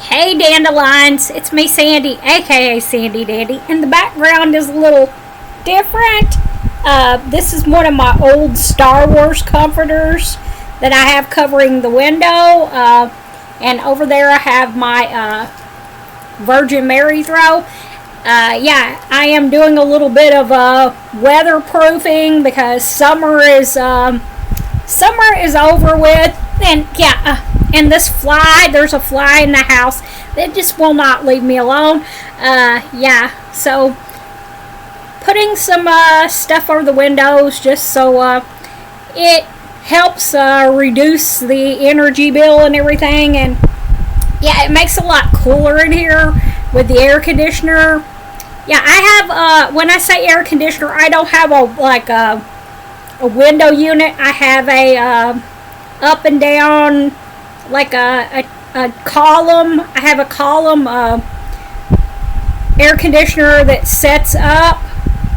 Hey Dandelions, it's me Sandy, aka Sandy Dandy, and the background is a little different. This is one of my old Star Wars comforters that I have covering the window, and over there I have my Virgin Mary throw. I am doing a little bit of weatherproofing because summer is over with, and and this fly, there's a fly in the house that just will not leave me alone. So putting some stuff over the windows just so it helps reduce the energy bill and everything, and it makes it a lot cooler in here with the air conditioner. I have when I say air conditioner, I don't have a window unit. I have a up and down, like a column. I have a column air conditioner that sets up.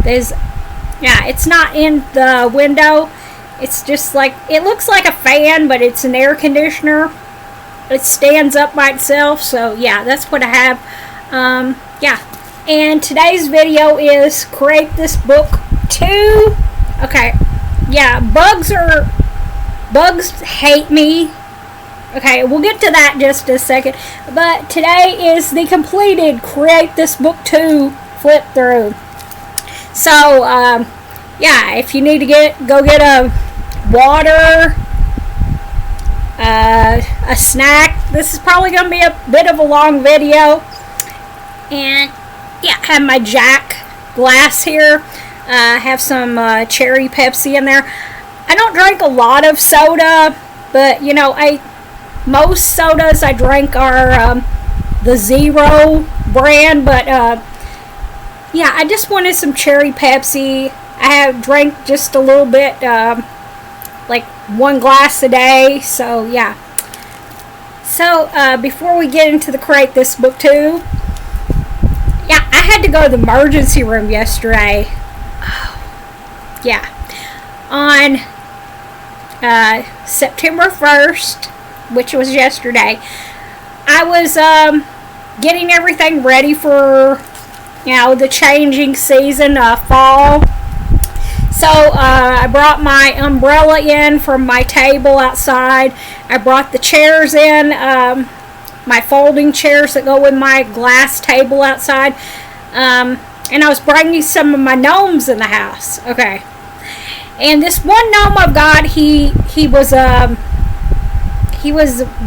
It's not in the window. It's just like, it looks like a fan, but it's an air conditioner. It stands up by itself. So that's what I have. And today's video is Create This Book 2. Okay. Bugs hate me. Okay, we'll get to that in just a second. But today is the completed Create This Book 2 flip through. So, if you need to go get a water, a snack. This is probably going to be a bit of a long video. And, I have my Jack glass here. I have some cherry Pepsi in there. I don't drink a lot of soda, but most sodas I drink are the Zero brand, but I just wanted some cherry Pepsi. I have drank just a little bit, like one glass a day, so So before we get into the Create This Book 2, I had to go to the emergency room yesterday. On September 1st, which was yesterday, I was getting everything ready for the changing season, fall. So I brought my umbrella in from my table outside. I brought the chairs in, my folding chairs that go with my glass table outside, and I was bringing some of my gnomes in the house. Okay. And this one gnome I've got, he was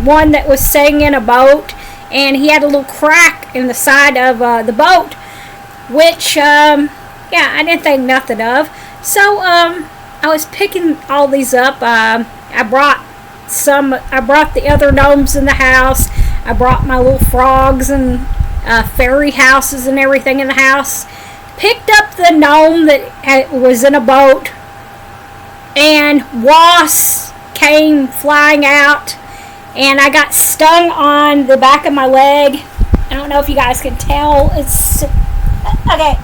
one that was staying in a boat, and he had a little crack in the side of the boat, which I didn't think nothing of. So I was picking all these up. I brought the other gnomes in the house. I brought my little frogs and fairy houses and everything in the house. Picked up the gnome that was in a boat, and wasps came flying out, and I got stung on the back of my leg. I don't know if you guys can tell. It's okay.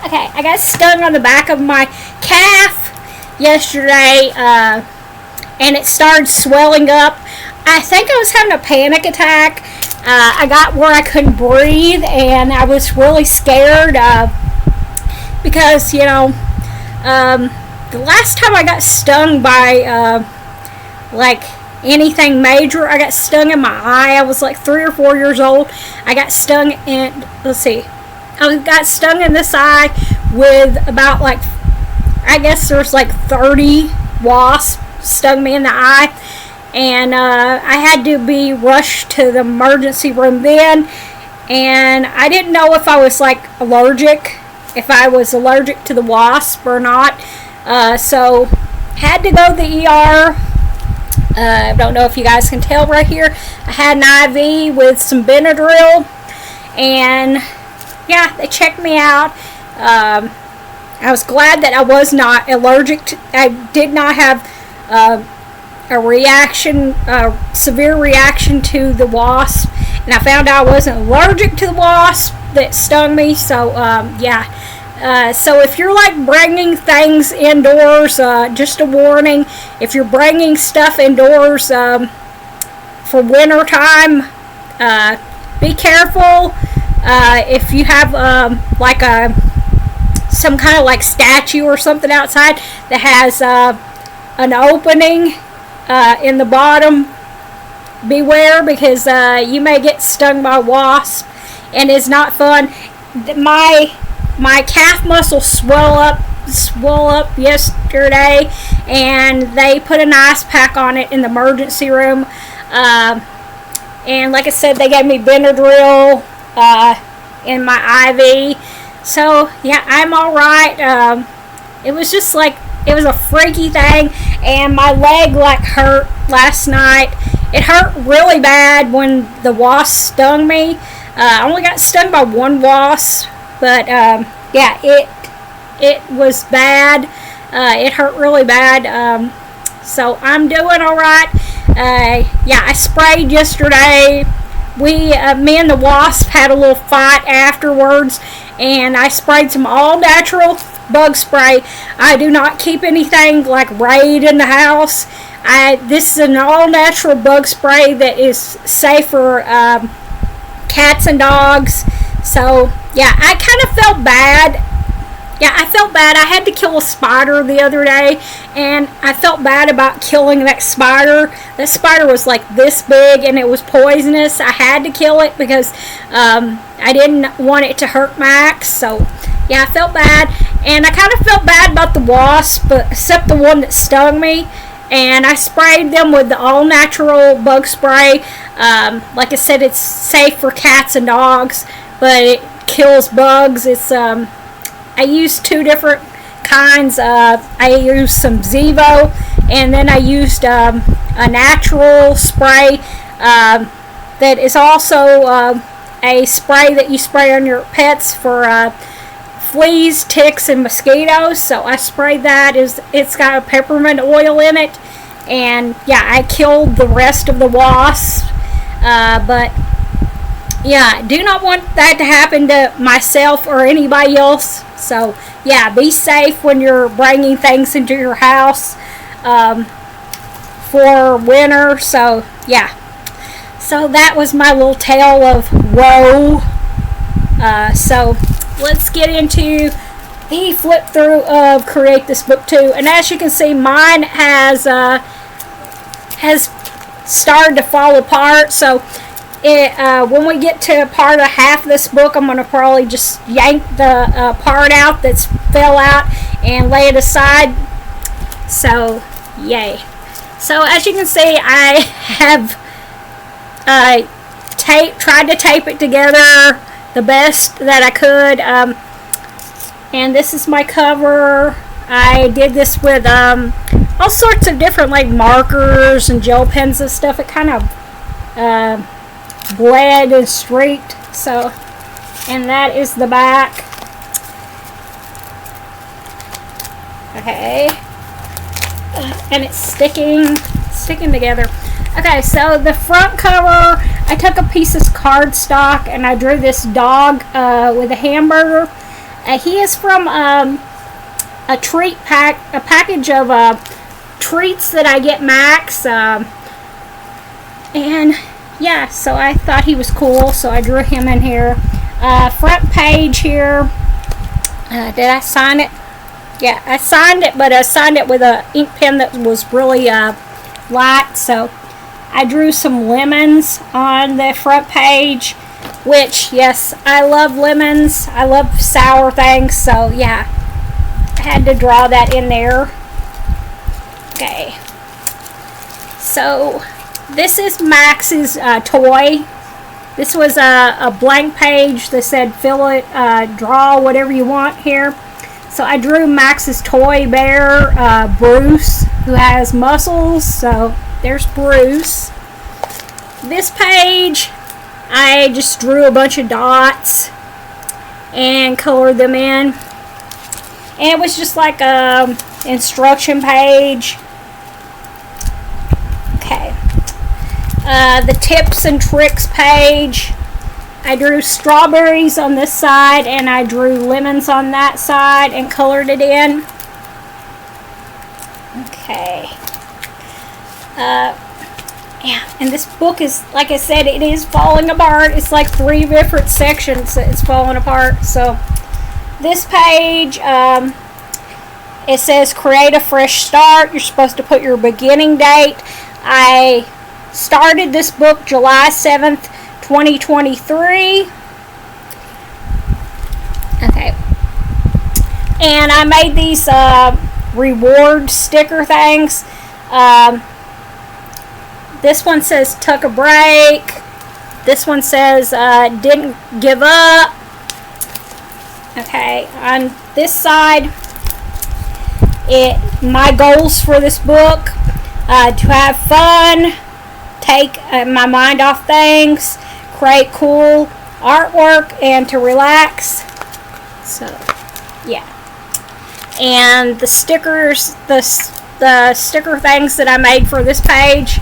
Okay, I got stung on the back of my calf yesterday, and it started swelling up. I think I was having a panic attack. I got where I couldn't breathe, and I was really scared because, the last time I got stung by, anything major, I got stung in my eye. I was like 3 or 4 years old. I got stung in, I got stung in this eye with about, I guess there's 30 wasps stung me in the eye. And I had to be rushed to the emergency room then. And I didn't know if I was, allergic. If I was allergic to the wasp or not. So had to go to the ER. I don't know if you guys can tell right here. I had an IV with some Benadryl. And they checked me out. I was glad that I was not allergic. I did not have a severe reaction to the wasp. And I found out I wasn't allergic to the wasp that stung me. So, So if you're like bringing things indoors, just a warning, if you're bringing stuff indoors for winter time, be careful. If you have like some kind of like statue or something outside that has an opening in the bottom, beware, because you may get stung by a wasp, and it's not fun. My calf muscle swell up yesterday, and they put an ice pack on it in the emergency room. And like I said, they gave me Benadryl in my IV. So yeah, I'm all right. It was just like, it was a freaky thing, and my leg like hurt last night. It hurt really bad when the wasp stung me. I only got stung by one wasp, but yeah, it was bad. It hurt really bad. So I'm doing all right. Yeah, I sprayed yesterday. Me and the wasp had a little fight afterwards, and I sprayed some all-natural bug spray. I do not keep anything like Raid in the house. This is an all-natural bug spray that is safe for cats and dogs. So yeah, I kind of felt bad. Yeah, I felt bad. I had to kill a spider the other day, and I felt bad about killing that spider. That spider was like this big, and it was poisonous. I had to kill it because I didn't want it to hurt Max. So yeah, I felt bad, and I kind of felt bad about the wasp, but except the one that stung me. And I sprayed them with the all-natural bug spray. Like I said, it's safe for cats and dogs, but it kills bugs. It's I used two different kinds. I used some Zevo, and then I used a natural spray that is also a spray that you spray on your pets for fleas, ticks, and mosquitoes. So I sprayed that. It's got a peppermint oil in it, and yeah, I killed the rest of the wasps. But yeah, do not want that to happen to myself or anybody else. So yeah, be safe when you're bringing things into your house for winter. So yeah, so that was my little tale of woe. So let's get into the flip through of Create This Book 2. And as you can see, mine has started to fall apart. So when we get to part of half of this book, I'm going to probably just yank the part out that's fell out and lay it aside. So yay. So as you can see, I have tried to tape it together the best that I could. And this is my cover. I did this with all sorts of different like markers and gel pens and stuff. It kind of bled and streaked. So, and that is the back. Okay, and it's sticking together. Okay, so the front cover, I took a piece of cardstock and I drew this dog with a hamburger. He is from a treat a package of treats that I get Max, and yeah, so I thought he was cool, so I drew him in here. Front page here. Did I sign it? Yeah, I signed it, but I signed it with an ink pen that was really light. So I drew some lemons on the front page, which, yes, I love lemons. I love sour things, so yeah, I had to draw that in there. Okay, so this is Max's toy. This was a blank page that said fill it, draw whatever you want here. So I drew Max's toy bear, Bruce, who has muscles. So there's Bruce. This page, I just drew a bunch of dots and colored them in. And it was just like a instruction page. Okay. The tips and tricks page. I drew strawberries on this side, and I drew lemons on that side and colored it in. Okay. Yeah, and this book is, like I said, it is falling apart. It's like 3 different sections that it's falling apart. So this page, it says create a fresh start. You're supposed to put your beginning date. I started this book July 7th, 2023. Okay. And I made these reward sticker things. This one says took a break. This one says didn't give up. Okay, on this side, my goals for this book, to have fun, take my mind off things, create cool artwork, and to relax. So, yeah. And the stickers, the sticker things that I made for this page,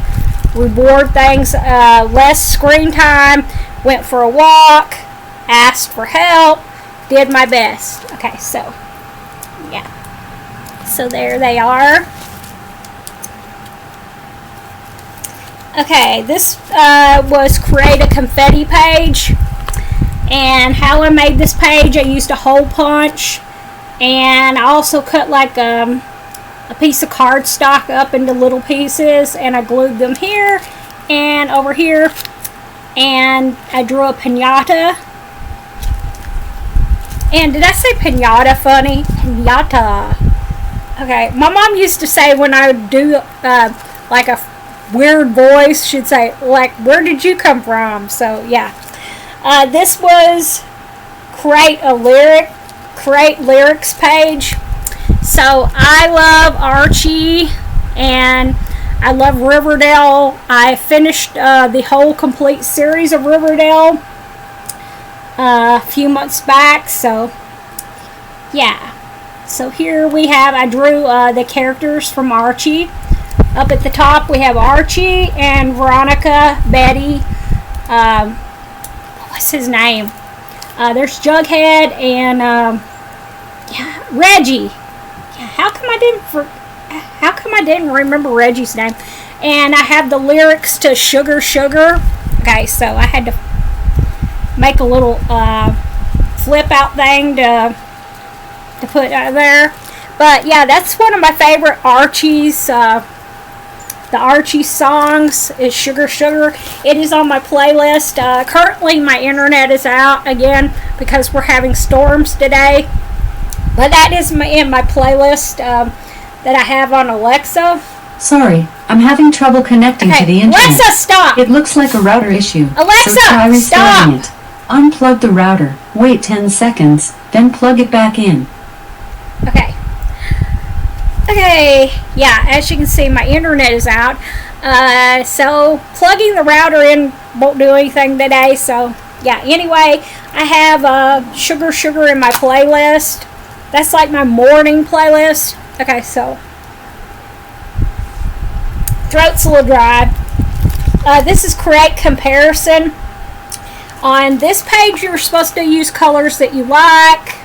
reward things, less screen time, went for a walk, asked for help, did my best. Okay, so, yeah. So there they are. Okay, this was create a confetti page. And how I made this page, I used a hole punch. And I also cut like a piece of cardstock up into little pieces. And I glued them here and over here. And I drew a piñata. And did I say piñata funny? Piñata. Okay, my mom used to say when I would do like a weird voice, she'd say, like, where did you come from? So, yeah. This was create lyrics page. So, I love Archie and I love Riverdale. I finished the whole complete series of Riverdale a few months back. So, yeah. So here we have, I drew the characters from Archie. Up at the top we have Archie and Veronica, Betty, what's his name? There's Jughead and yeah, Reggie. Yeah, how come I didn't remember Reggie's name? And I have the lyrics to Sugar Sugar. Okay, so I had to make a little flip out thing to put there. But yeah, that's one of my favorite Archie's. The Archie songs is Sugar Sugar. It is on my playlist. Currently my internet is out again because we're having storms today. But that is in my playlist that I have on Alexa. Sorry, I'm having trouble connecting to the internet. Alexa, stop! It looks like a router issue. Alexa, so try restarting stop! it. Unplug the router, wait 10 seconds, then plug it back in. Okay. Okay, yeah, as you can see, my internet is out. So, plugging the router in won't do anything today. So, yeah, anyway, I have Sugar Sugar in my playlist. That's like my morning playlist. Okay, so, throat's a little dry. This is create comparison. On this page, you're supposed to use colors that you like.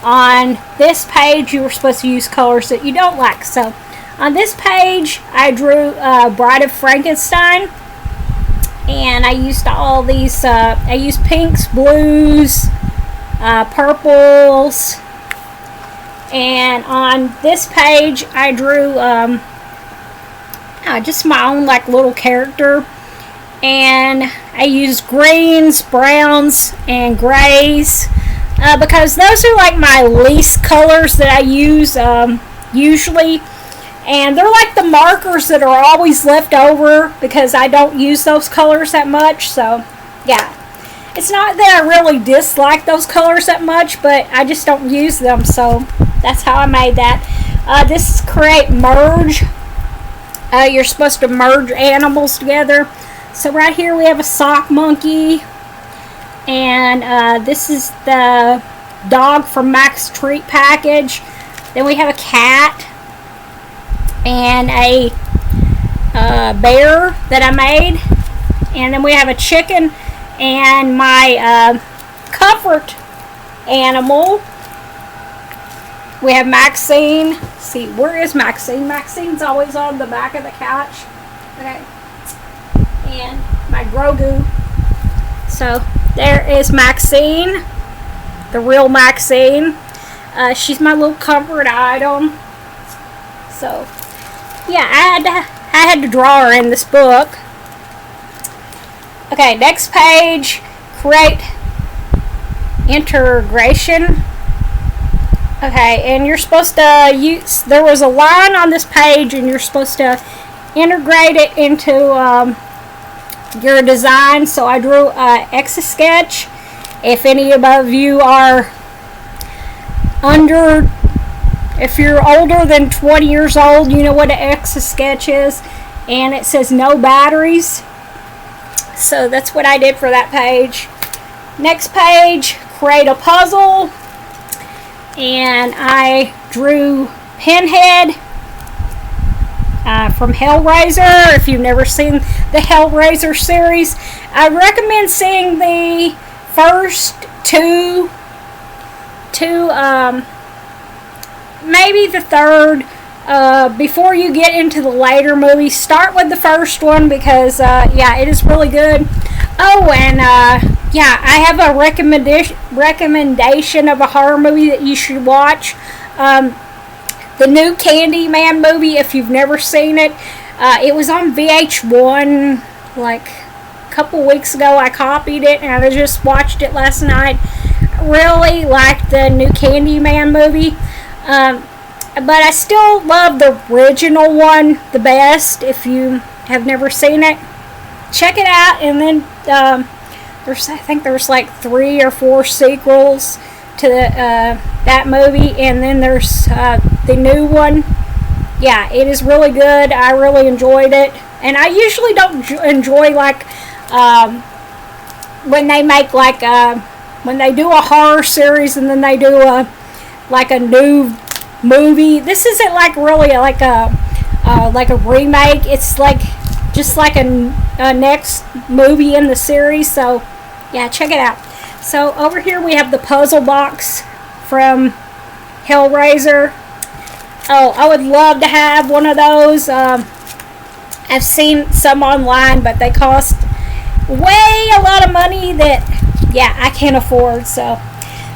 On this page, you were supposed to use colors that you don't like. So, on this page, I drew Bride of Frankenstein. And I used all these, I used pinks, blues, purples. And on this page, I drew just my own like little character. And I used greens, browns, and grays. Because those are like my least colors that I use usually. And they're like the markers that are always left over because I don't use those colors that much. So, yeah. It's not that I really dislike those colors that much, but I just don't use them. So, that's how I made that. This is create merge. You're supposed to merge animals together. So, right here we have a sock monkey. And this is the dog from Max Treat package. Then we have a cat and a bear that I made. And then we have a chicken And my comfort animal, we have Maxine. Let's see, where is Maxine? Maxine's always on the back of the couch. Okay. And my Grogu. So there is Maxine, the real Maxine. She's my little comfort item. So yeah, I had to draw her in this book. Okay, next page, create integration. Okay, and you're supposed to use, there was a line on this page and you're supposed to integrate it into your design. So I drew Etch-a-Sketch. If any of you are if you're older than 20 years old, you know what an Etch-a-Sketch is. And it says no batteries. So that's what I did for that page. Next page, create a puzzle. And I drew Pinhead from Hellraiser. If you've never seen the Hellraiser series, I recommend seeing the first two, maybe the third, before you get into the later movies. Start with the first one because yeah, it is really good. Oh, and yeah, I have a recommendation of a horror movie that you should watch. The new Candyman movie, if you've never seen it. It was on VH1 like a couple weeks ago. I copied it and I just watched it last night. Really liked the new Candyman movie. But I still love the original one the best. If you have never seen it, check it out. And then I think there's like 3 or 4 sequels to that movie, and then there's the new one. Yeah, it is really good. I really enjoyed it, and I usually don't enjoy like when they make like when they do a horror series and then they do a new movie. This isn't like really like a remake. It's like just like a next movie in the series. So yeah, check it out. So over here we have the puzzle box from Hellraiser. Oh, I would love to have one of those. I've seen some online, but they cost way a lot of money that, yeah, I can't afford. So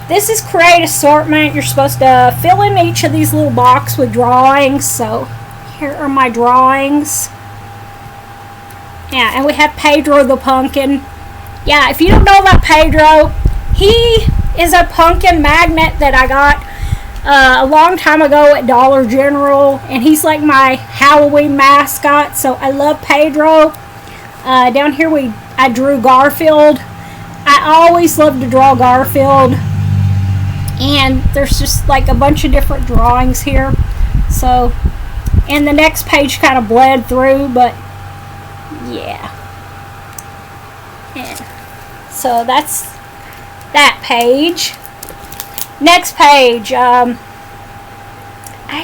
this is create assortment. You're supposed to fill in each of these little boxes with drawings. So here are my drawings. Yeah, and we have Pedro the pumpkin. Yeah, if you don't know about Pedro, he is a pumpkin magnet that I got a long time ago at Dollar General, and he's like my Halloween mascot. So I love Pedro. Down here I drew Garfield. I always love to draw Garfield, and there's just like a bunch of different drawings here. So, and the next page kind of bled through, but yeah. And so that's that page. Next page, I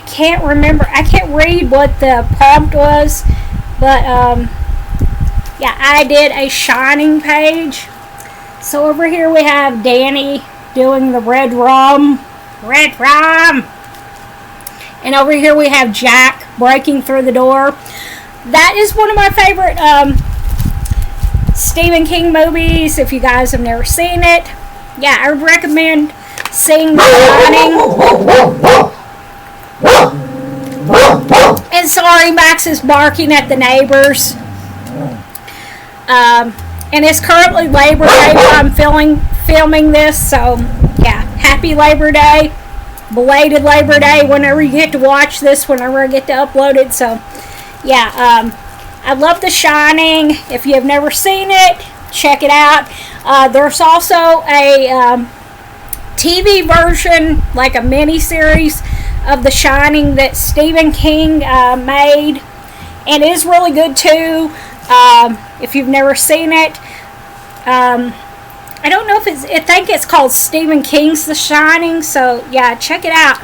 can't remember, I can't read what the prompt was, but yeah, I did a Shining page. So over here we have Danny doing the red rum, and over here we have Jack breaking through the door. That is one of my favorite Stephen King movies. If you guys have never seen it, yeah, I would recommend seeing The Shining. And sorry, Max is barking at the neighbors. And it's currently Labor Day while I'm filming this, so yeah, happy Labor Day, belated Labor Day whenever you get to watch this, whenever I get to upload it. So yeah, I love The Shining. If you have never seen it, check it out. There's also a TV version, like a mini series of The Shining that Stephen King made, and it is really good too. If you've never seen it, I don't know if I think it's called Stephen King's The Shining. So yeah, check it out.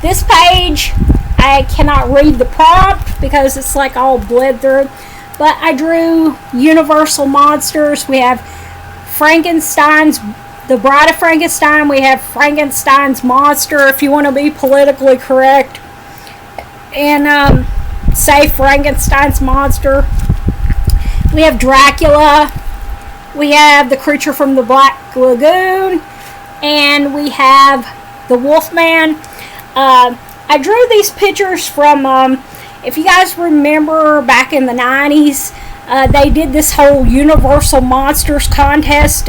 This page, I cannot read the prompt because it's like all bled through, but I drew Universal monsters. We have Frankenstein's, the Bride of Frankenstein. We have Frankenstein's monster, if you want to be politically correct, and say Frankenstein's monster. We have Dracula. We have the creature from the Black Lagoon, and we have the Wolfman. I drew these pictures from, if you guys remember back in the 90s, they did this whole Universal Monsters contest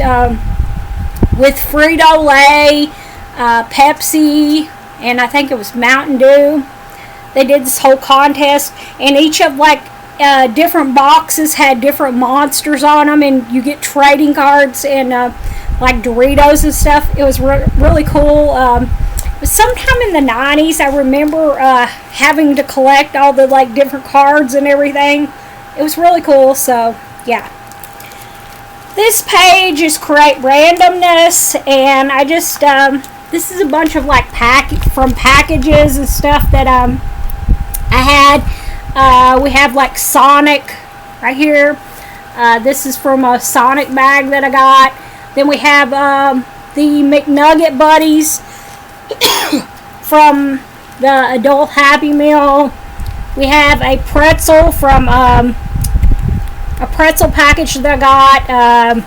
with Frito-Lay, Pepsi, and I think it was Mountain Dew. They did this whole contest, and each of different boxes had different monsters on them, and you get trading cards and like Doritos and stuff. It was really cool. Sometime in the 90s, I remember having to collect all the different cards and everything. It was really cool. So yeah, this page is Create Randomness, and I just this is a bunch of packages and stuff that I had. We have Sonic right here. This is from a Sonic bag that I got. Then we have the McNugget Buddies from the Adult Happy Meal. We have a pretzel from a pretzel package that I got.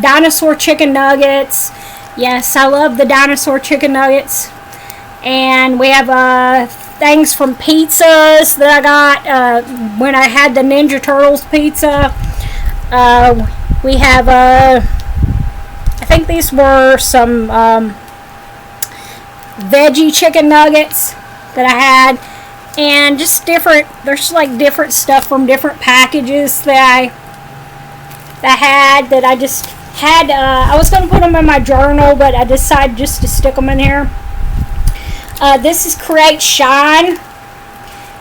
Dinosaur chicken nuggets. Yes, I love the dinosaur chicken nuggets. And we have things from pizzas that I got when I had the Ninja Turtles pizza. We have I think these were some veggie chicken nuggets that I had, and just different, there's different stuff from different packages that I had that I just had. I was going to put them in my journal, but I decided just to stick them in here. This is Create Shine,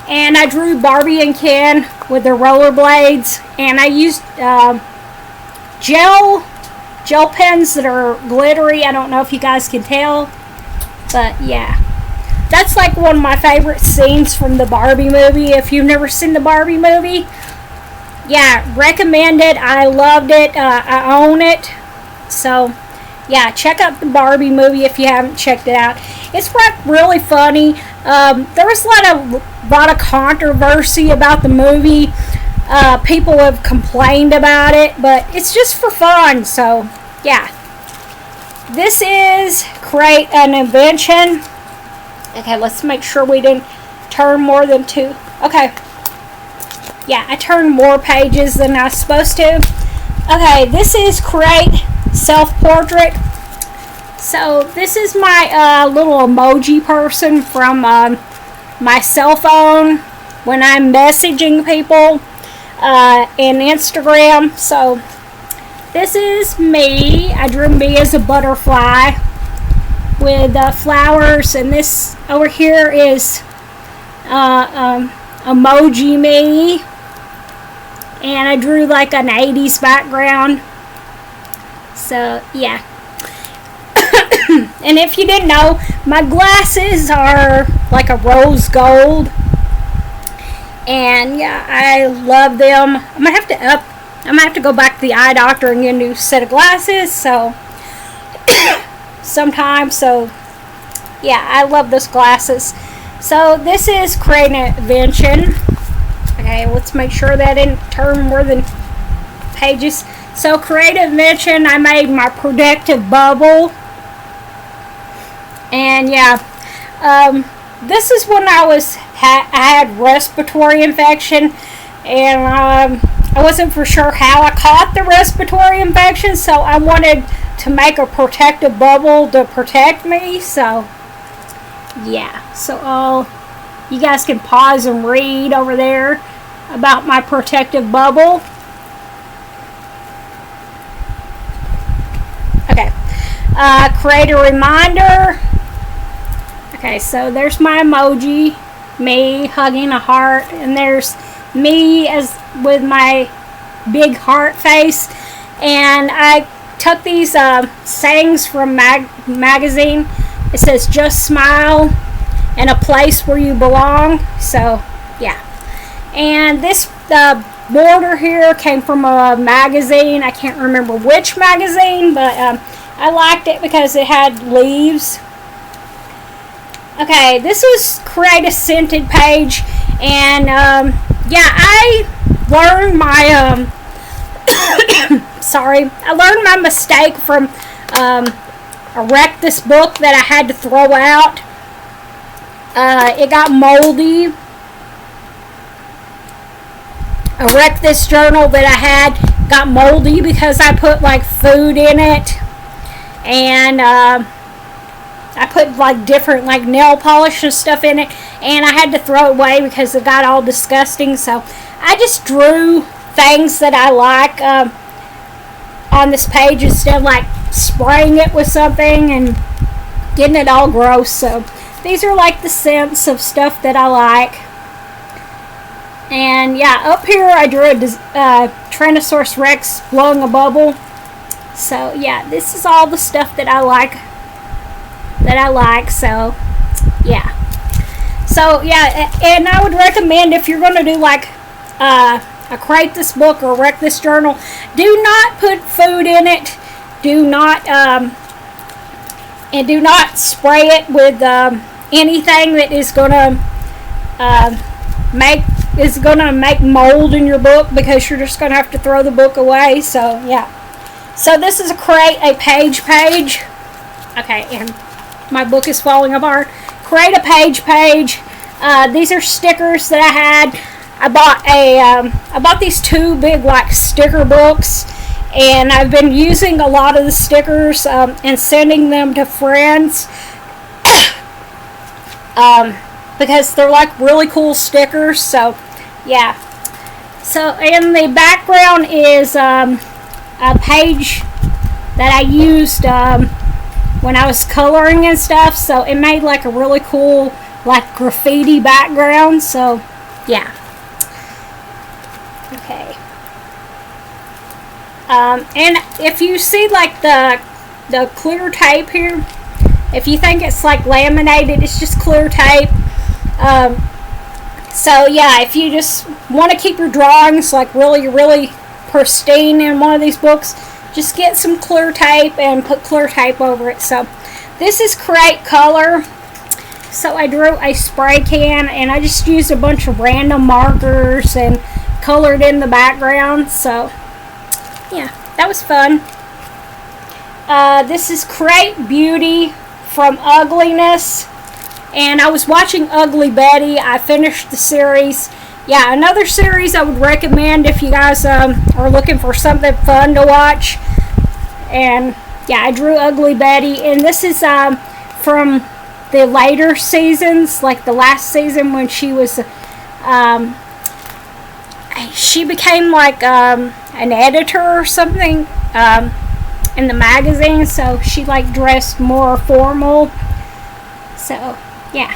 and I drew Barbie and Ken with their rollerblades, and I used gel pens that are glittery. I don't know if you guys can tell, but yeah, that's one of my favorite scenes from the Barbie movie. If you've never seen the Barbie movie, yeah, recommend it. I loved it. I own it. So yeah, check out the Barbie movie if you haven't checked it out. It's really funny. There was a lot of controversy about the movie. People have complained about it, but it's just for fun. So yeah, this is Create an Invention. Okay, let's make sure we didn't turn more than 2. Okay, yeah, I turned more pages than I was supposed to. Okay, this is Create Self-Portrait. So this is my little emoji person from my cell phone when I'm messaging people in Instagram. So this is me. I drew me as a butterfly with flowers, and this over here is emoji me, and I drew an 80s background. So yeah. And if you didn't know, my glasses are a rose gold, and yeah, I love them. I'm gonna have to go back to the eye doctor and get a new set of glasses. So sometime. So yeah, I love those glasses. So this is Create an Invention. Okay, let's make sure that didn't turn more than pages. So Create an Invention, I made my protective bubble. And yeah, this is when I had respiratory infection, and I wasn't for sure how I caught the respiratory infection, so I wanted to make a protective bubble to protect me. So yeah, so you guys can pause and read over there about my protective bubble. Okay, create a reminder. Okay, so there's my emoji, me hugging a heart, and there's me as with my big heart face. And I took these sayings from magazine. It says, "Just smile and a place where you belong." So yeah, and this border here came from a magazine. I can't remember which magazine, but I liked it because it had leaves. Okay, this was create a scented page, and yeah, I learned my I learned my mistake from a Wreck This book that I had to throw out. It got moldy. A Wreck This journal that I had got moldy because I put like food in it, and I put like different like nail polish and stuff in it, and I had to throw it away because it got all disgusting. So I just drew things that I like on this page instead of like spraying it with something and getting it all gross. So these are like the scents of stuff that I like. And yeah, up here I drew a Tyrannosaurus Rex blowing a bubble. So yeah, this is all the stuff that I like. So yeah. So yeah, and I would recommend if you're going to do like a Create This book or Wreck This journal, do not put food in it. Do not and do not spray it with anything that is going to make mold in your book, because you're just going to have to throw the book away. So yeah. So this is a create a page. Okay, and my book is falling apart. Create a page. These are stickers that I had. I bought these two big like sticker books, and I've been using a lot of the stickers and sending them to friends because they're like really cool stickers. So yeah. So in the background is a page that I used when I was coloring and stuff. So it made like a really cool like graffiti background. So yeah. Okay. And if you see like the clear tape here, if you think it's like laminated, it's just clear tape. So yeah, if you just want to keep your drawings like really pristine in one of these books, just get some clear tape and put clear tape over it. So this is Create Color. So I drew a spray can, and I just used a bunch of random markers and colored in the background. So yeah, that was fun. This is Create Beauty from Ugliness, and I was watching Ugly Betty. I finished the series. Yeah, another series I would recommend if you guys are looking for something fun to watch. And yeah, I drew Ugly Betty, and this is from the later seasons, like the last season when she was she became like an editor or something in the magazine, so she like dressed more formal. So yeah,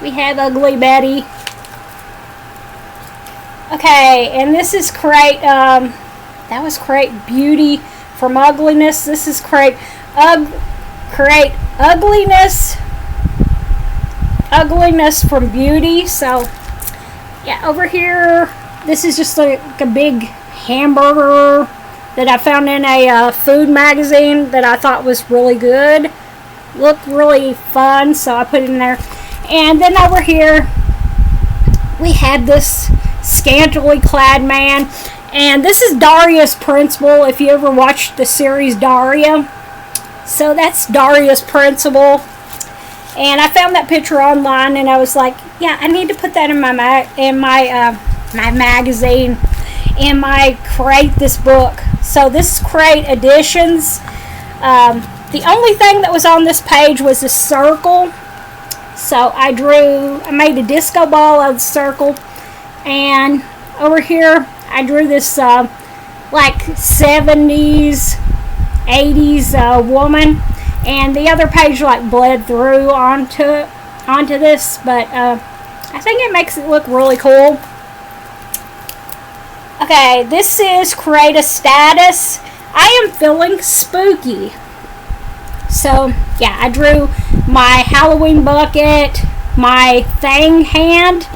we have Ugly Betty. Okay, and this is Create that was Create Beauty from Ugliness. This is Create Ugliness from Beauty. So yeah, over here, this is just like a big hamburger that I found in a food magazine that I thought was really good. Looked really fun, so I put it in there. And then over here, we had this scantily clad man. And this is Daria's principal, if you ever watched the series Daria. So that's Daria's principal. And I found that picture online, and I was like, yeah, I need to put that in my magazine, in my Create This book. So this is Create Editions. The only thing that was on this page was a circle. So I made a disco ball out of the circle. And over here, I drew this like 70s, 80s woman. And the other page like bled through onto this, but I think it makes it look really cool. Okay, this is Create a Status. I am feeling spooky. So yeah, I drew my Halloween bucket, my Fang hand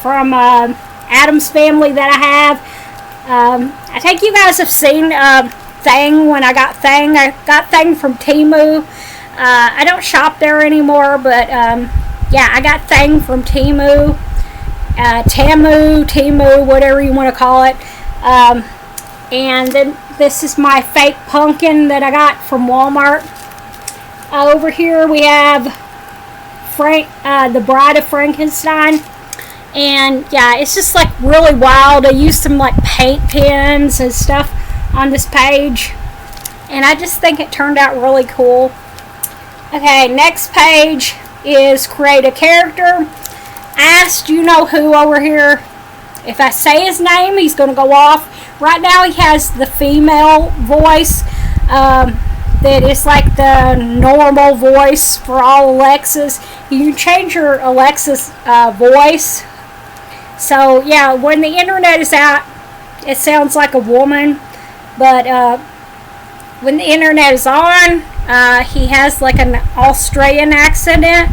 from Addams Family that I have. I think you guys have seen Thing when I got Thing. I got Thing from Temu. I don't shop there anymore, but yeah, I got Thing from Temu. Temu, whatever you want to call it. And then this is my fake pumpkin that I got from Walmart. Over here we have the Bride of Frankenstein. And yeah, it's just like really wild. I used some like paint pens and stuff on this page. And I just think it turned out really cool. Okay, next page is create a character. Asked you know who over here. If I say his name, he's going to go off. Right now he has the female voice that is like the normal voice for all Alexas. You can change your Alexa's voice. So yeah, when the internet is out, it sounds like a woman. But when the internet is on, he has like an Australian accent.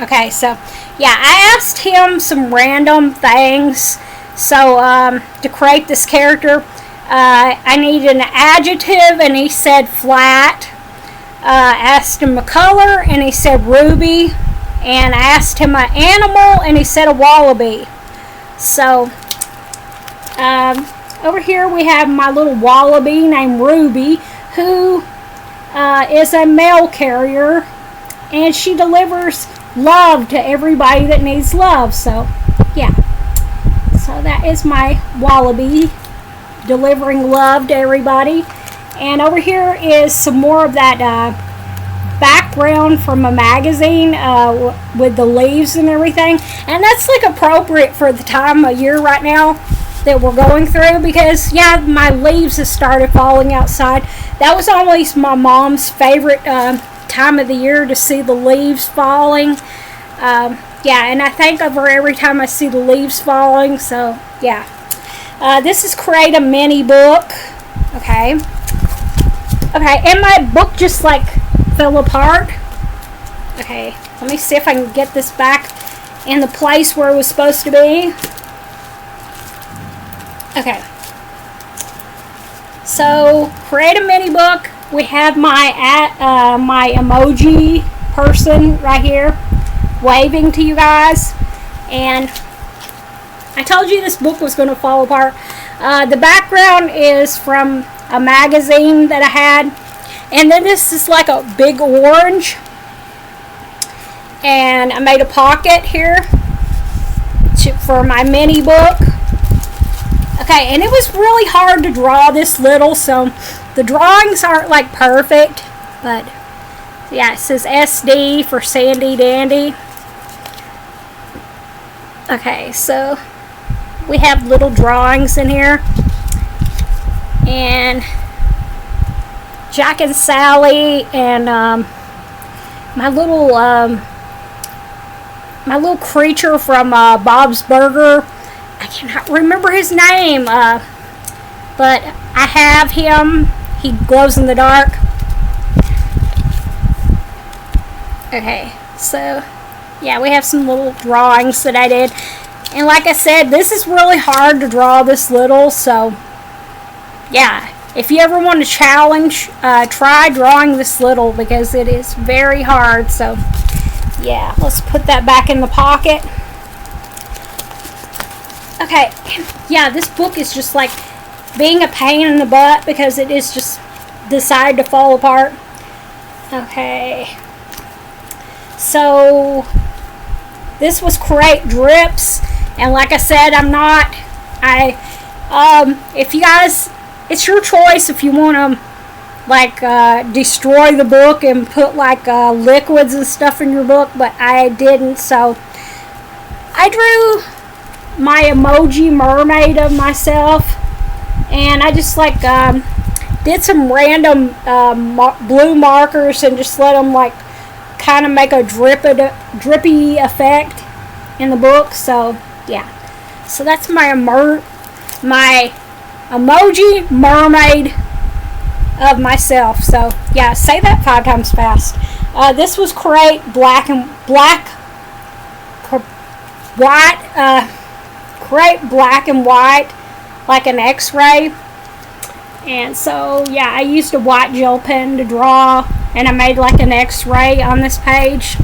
Okay, so yeah, I asked him some random things. So to create this character, I needed an adjective, and he said flat. Asked him a color, and he said ruby. And I asked him an animal, and he said a wallaby. So over here we have my little wallaby named Ruby, who is a mail carrier, and she delivers love to everybody that needs love. So yeah, so that is my wallaby, delivering love to everybody. And over here is some more of that background from a magazine with the leaves and everything. And that's like appropriate for the time of year right now that we're going through, because yeah, my leaves have started falling outside. That was always my mom's favorite time of the year, to see the leaves falling. Yeah, and I think of her every time I see the leaves falling. So yeah, this is create a mini book. Okay, and my book just like fell apart. Okay, let me see if I can get this back in the place where it was supposed to be. Okay, so create a mini book. We have my emoji person right here waving to you guys, and I told you this book was going to fall apart. The background is from a magazine that I had, and then this is like a big orange, and I made a pocket here for my mini book. Okay, and it was really hard to draw this little, so the drawings aren't like perfect, but yeah, it says SD for Sandy Dandy. Okay, so we have little drawings in here, and Jack and Sally, and my little creature from Bob's Burger. I cannot remember his name, but I have him. He glows in the dark. Okay, so yeah, we have some little drawings that I did. And like I said, this is really hard to draw this little, so yeah, if you ever want to challenge, try drawing this little, because it is very hard. So yeah, let's put that back in the pocket. Okay, yeah, this book is just like being a pain in the butt, because it is just decided to fall apart. Okay, so this was create drips, and like I said, if you guys, it's your choice if you want to like destroy the book and put like liquids and stuff in your book, but I didn't. So I drew my emoji mermaid of myself, and I just like did some random blue markers and just let them like kind of make a drippy effect in the book. So yeah, so that's my emoji mermaid of myself. So yeah, say that 5 times fast. This was create black and white, like an x-ray. And so, yeah, I used a white gel pen to draw, and I made like an x-ray on this page.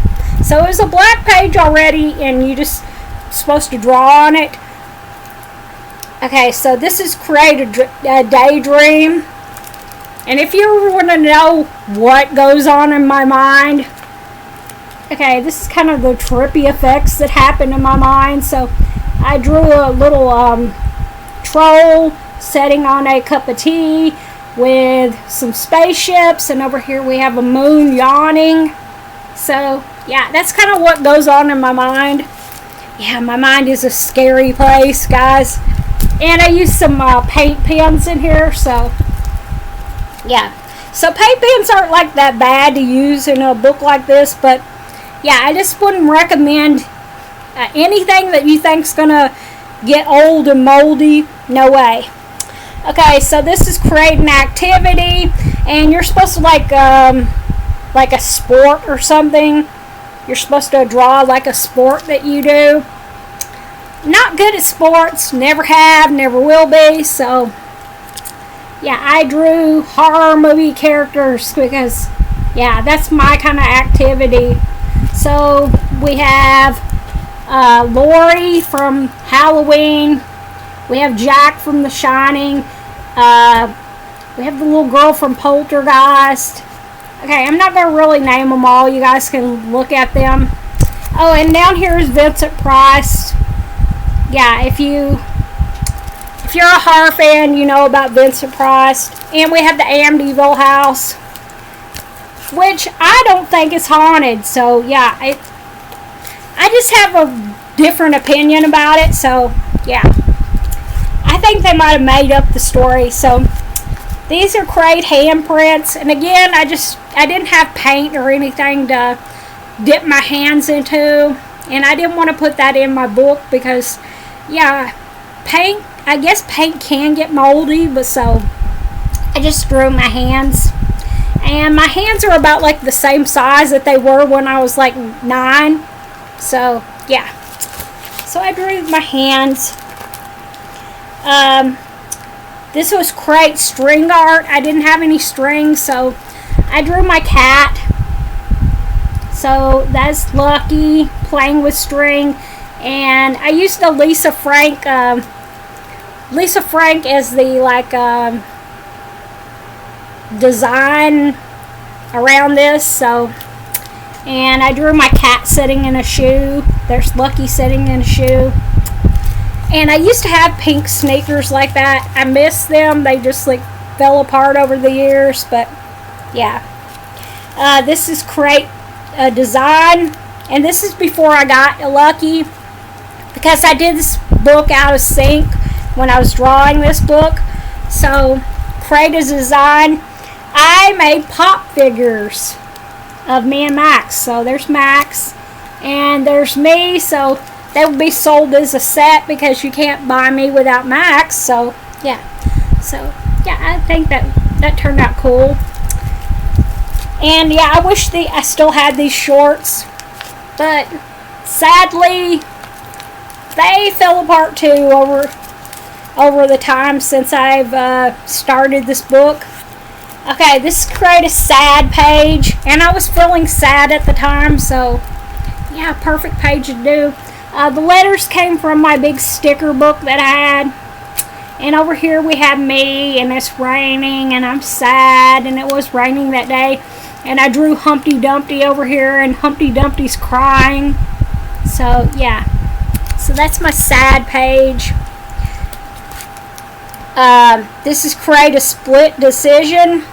So it was a black page already, and you just supposed to draw on it. Okay, so this is Create a Daydream. And if you ever want to know what goes on in my mind, okay, this is kind of the trippy effects that happen in my mind. So I drew a little troll sitting on a cup of tea with some spaceships, and over here we have a moon yawning. So yeah, that's kind of what goes on in my mind. Yeah, my mind is a scary place, guys. And I used some paint pens in here, so yeah. So paint pens aren't like that bad to use in a book like this, but yeah, I just wouldn't recommend anything that you think's gonna get old and moldy. No way. Okay, so this is Create an Activity, and you're supposed to like a sport or something. You're supposed to draw like a sport that you do. Not good at sports, never have, never will be, so yeah, I drew horror movie characters because, yeah, that's my kind of activity. So we have Laurie from Halloween. We have Jack from The Shining. We have the little girl from Poltergeist. Okay, I'm not going to really name them all. You guys can look at them. Oh, and down here is Vincent Price. Yeah, if you're a horror fan, you know about Vincent Price. And we have the Amityville house, which I don't think is haunted. So yeah, I just have a different opinion about it. So yeah, I think they might have made up the story. So these are Create handprints, and again, I didn't have paint or anything to dip my hands into, and I didn't want to put that in my book because, yeah, paint, I guess paint can get moldy, but so I just drew my hands, and my hands are about like the same size that they were when I was like 9. So yeah, so I drew my hands. This was Create string art. I didn't have any strings, so I drew my cat. So that's Lucky playing with string, and I used the Lisa Frank. Lisa Frank is the like design around this. So, and I drew my cat sitting in a shoe. There's Lucky sitting in a shoe. And I used to have pink sneakers like that. I miss them. They just like fell apart over the years. But yeah. This is Create a Design. And this is before I got Lucky. Because I did this book out of sync when I was drawing this book. So Create a Design. I made pop figures of me and Max. So there's Max. And there's me. So they will be sold as a set because you can't buy me without Max. So yeah, I think that turned out cool. And yeah, I wish I still had these shorts, but sadly they fell apart too over the time since I've started this book. Okay, this is Create a Sad page, and I was feeling sad at the time, so yeah, perfect page to do. The letters came from my big sticker book that I had. And over here we have me, and it's raining, and I'm sad, and it was raining that day. And I drew Humpty Dumpty over here, and Humpty Dumpty's crying. So, yeah. So that's my sad page. This is Create a Split Decision.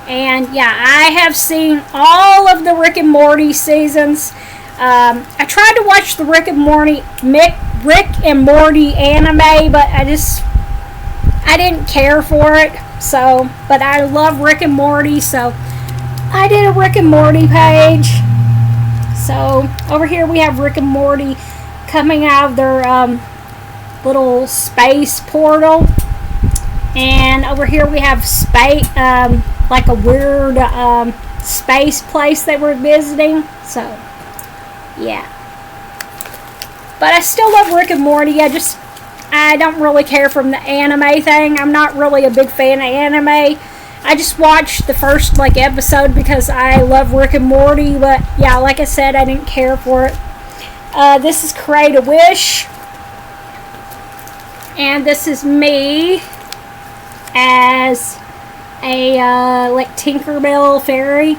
And, yeah, I have seen all of the Rick and Morty seasons. I tried to watch the Rick and Morty anime, but I didn't care for it. So, but I love Rick and Morty, so I did a Rick and Morty page. So over here we have Rick and Morty coming out of their little space portal, and over here we have space, like a weird space place they were visiting. So yeah, But I still love Rick and Morty. I don't really care from the anime thing. I'm not really a big fan of anime. I just watched the first episode because I love Rick and Morty. But yeah, like I said, I didn't care for it. This is Create a Wish. And this is me as a Tinkerbell fairy.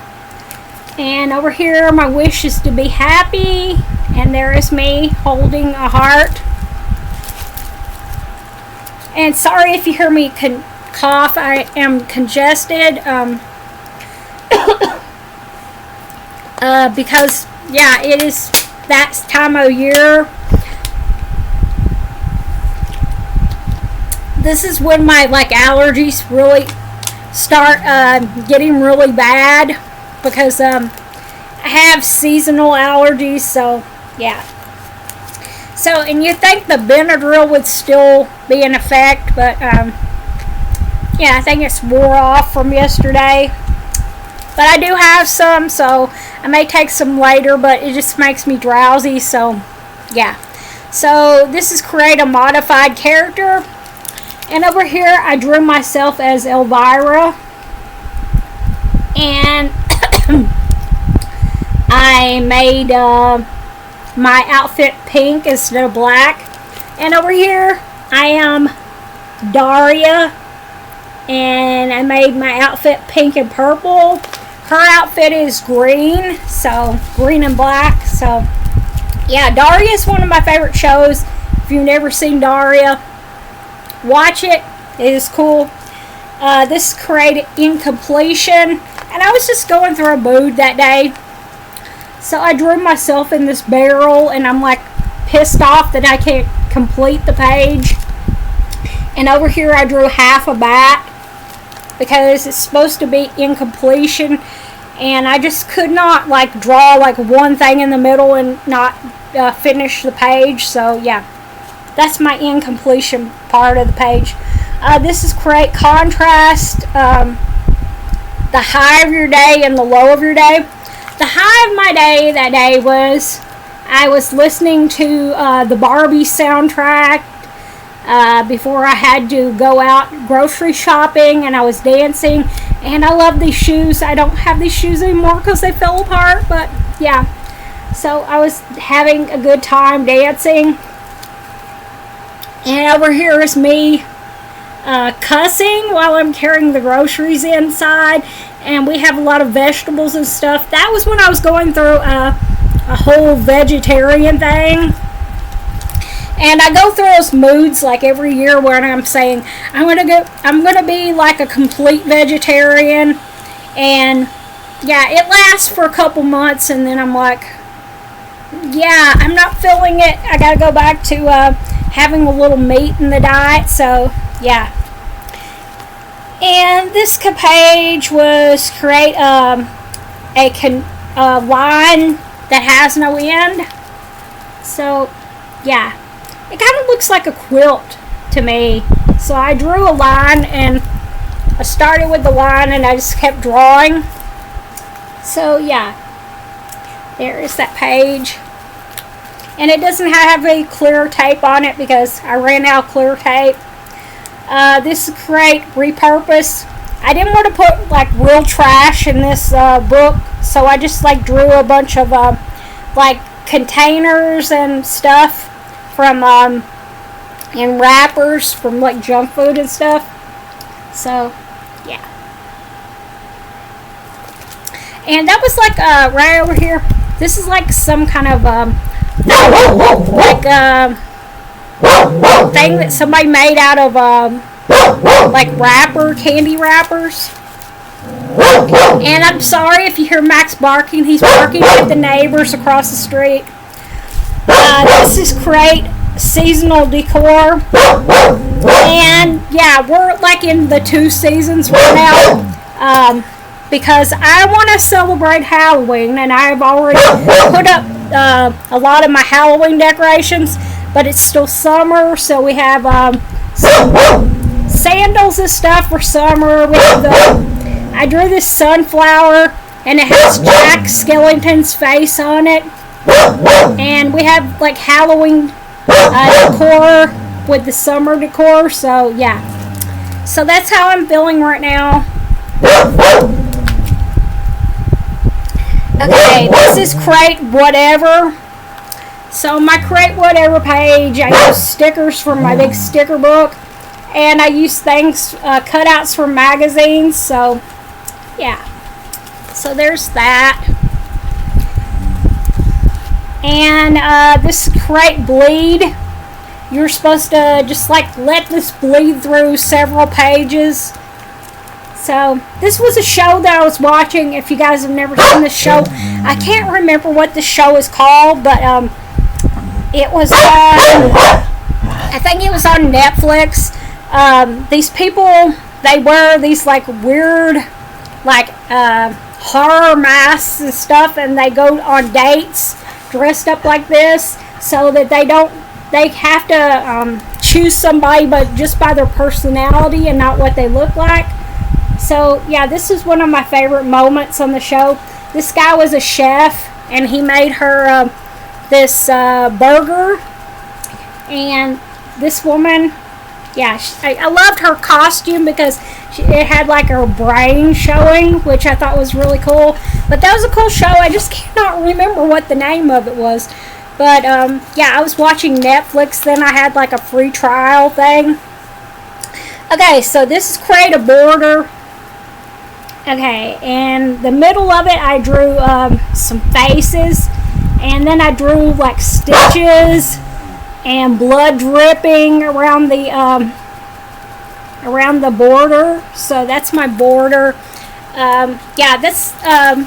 And over here, my wish is to be happy. And there is me holding a heart. And sorry if you hear me cough. I am congested. Because, yeah, it is that time of year. This is when my allergies really start getting really bad. Because I have seasonal allergies, so yeah. So, and you think the Benadryl would still be in effect, but yeah, I think it's wore off from yesterday. But I do have some, so I may take some later, but it just makes me drowsy, so yeah. So this is Create a Modified Character. And over here, I drew myself as Elvira. And I made my outfit pink instead of black. And over here, I am Daria. And I made my outfit pink and purple. Her outfit is green. So, green and black. So, yeah, Daria is one of my favorite shows. If you've never seen Daria, watch it. It is cool. This is Create Incompletion. And I was just going through a mood that day. So I drew myself in this barrel. And I'm pissed off that I can't complete the page. And over here I drew half a bat. Because it's supposed to be incompletion. And I just could not draw one thing in the middle and not finish the page. So yeah. That's my incompletion part of the page. This is Create Contrast. The high of your day and the low of your day. The high of my day that day was I was listening to the Barbie soundtrack before I had to go out grocery shopping, and I was dancing. And I love these shoes. I don't have these shoes anymore because they fell apart, but yeah. So I was having a good time dancing. And over here is me cussing while I'm carrying the groceries inside. And we have a lot of vegetables and stuff. That was when I was going through a whole vegetarian thing. And I go through those moods every year where I'm saying I'm gonna be a complete vegetarian. And yeah, it lasts for a couple months, and then I'm yeah, I'm not feeling it. I gotta go back to having a little meat in the diet. So yeah. And this page was create a line that has no end. So yeah, it kind of looks like a quilt to me. So I drew a line, and I started with the line, and I just kept drawing. So yeah, there is that page. And it doesn't have any clear tape on it because I ran out of clear tape. This is Create Repurpose. I didn't want to put real trash in this book, so I just drew a bunch of containers and stuff from and wrappers from junk food and stuff. So yeah. And that was right over here. This is some kind of thing that somebody made out of candy wrappers. And I'm sorry if you hear Max barking. He's barking at the neighbors across the street. This is Create Seasonal Decor. And yeah, we're in the 2 seasons right now. Because I want to celebrate Halloween, and I've already put up a lot of my Halloween decorations, but it's still summer, so we have some sandals and stuff for summer. We have I drew this sunflower, and it has Jack Skellington's face on it. And we have like Halloween decor with the summer decor. So yeah, so that's how I'm feeling right now. Okay, this is Create Whatever. So my Create Whatever page, I use stickers from my big sticker book, and I use things, cutouts from magazines. So yeah, so there's that. And this is Create Bleed. You're supposed to just like let this bleed through several pages. So this was a show that I was watching. If you guys have never seen this show, I can't remember what the show is called, but it was on, I think it was on Netflix. These people, they wear these like weird like horror masks and stuff, and they go on dates dressed up like this, so that they have to choose somebody but just by their personality and not what they look like. So yeah, this is one of my favorite moments on the show. This guy was a chef, and he made her this burger. And this woman, yeah, I loved her costume because it had like her brain showing, which I thought was really cool. But that was a cool show. I just cannot remember what the name of it was. But yeah, I was watching Netflix. Then I had like a free trial thing. Okay, so this is Create a Border. Okay, and the middle of it, I drew some faces, and then I drew like stitches and blood dripping around the border. So that's my border. Yeah, that's I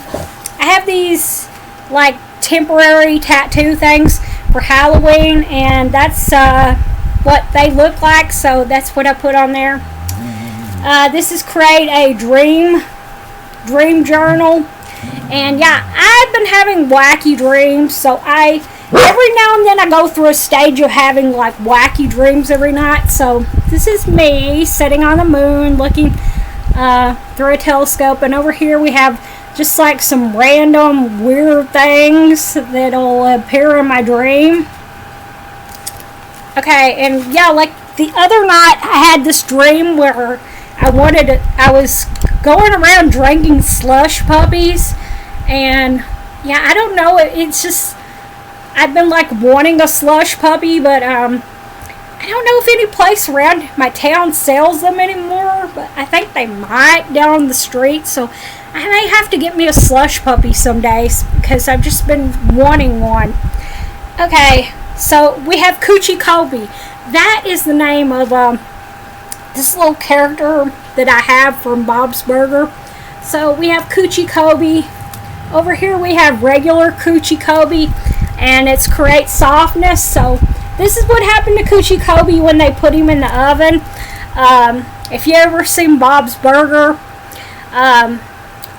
have these like temporary tattoo things for Halloween, and that's what they look like. So that's what I put on there. This is Create a Dream Journal. And yeah, I've been having wacky dreams, so every now and then I go through a stage of having like wacky dreams every night. So this is me sitting on the moon looking through a telescope, and over here we have just like some random weird things that'll appear in my dream. Okay, and yeah, like the other night I had this dream where I was going around drinking slush puppies, and yeah, I don't know, it's just, I've been like wanting a slush puppy, but I don't know if any place around my town sells them anymore, but I think they might down the street, so I may have to get me a slush puppy some days because I've just been wanting one. Okay, so we have Coochie Kobe. That is the name of this little character that I have from Bob's Burger. So we have Coochie Kobe. Over here we have regular Coochie Kobe, and it's Create Softness. So this is what happened to Coochie Kobe when they put him in the oven. If you ever seen Bob's Burger,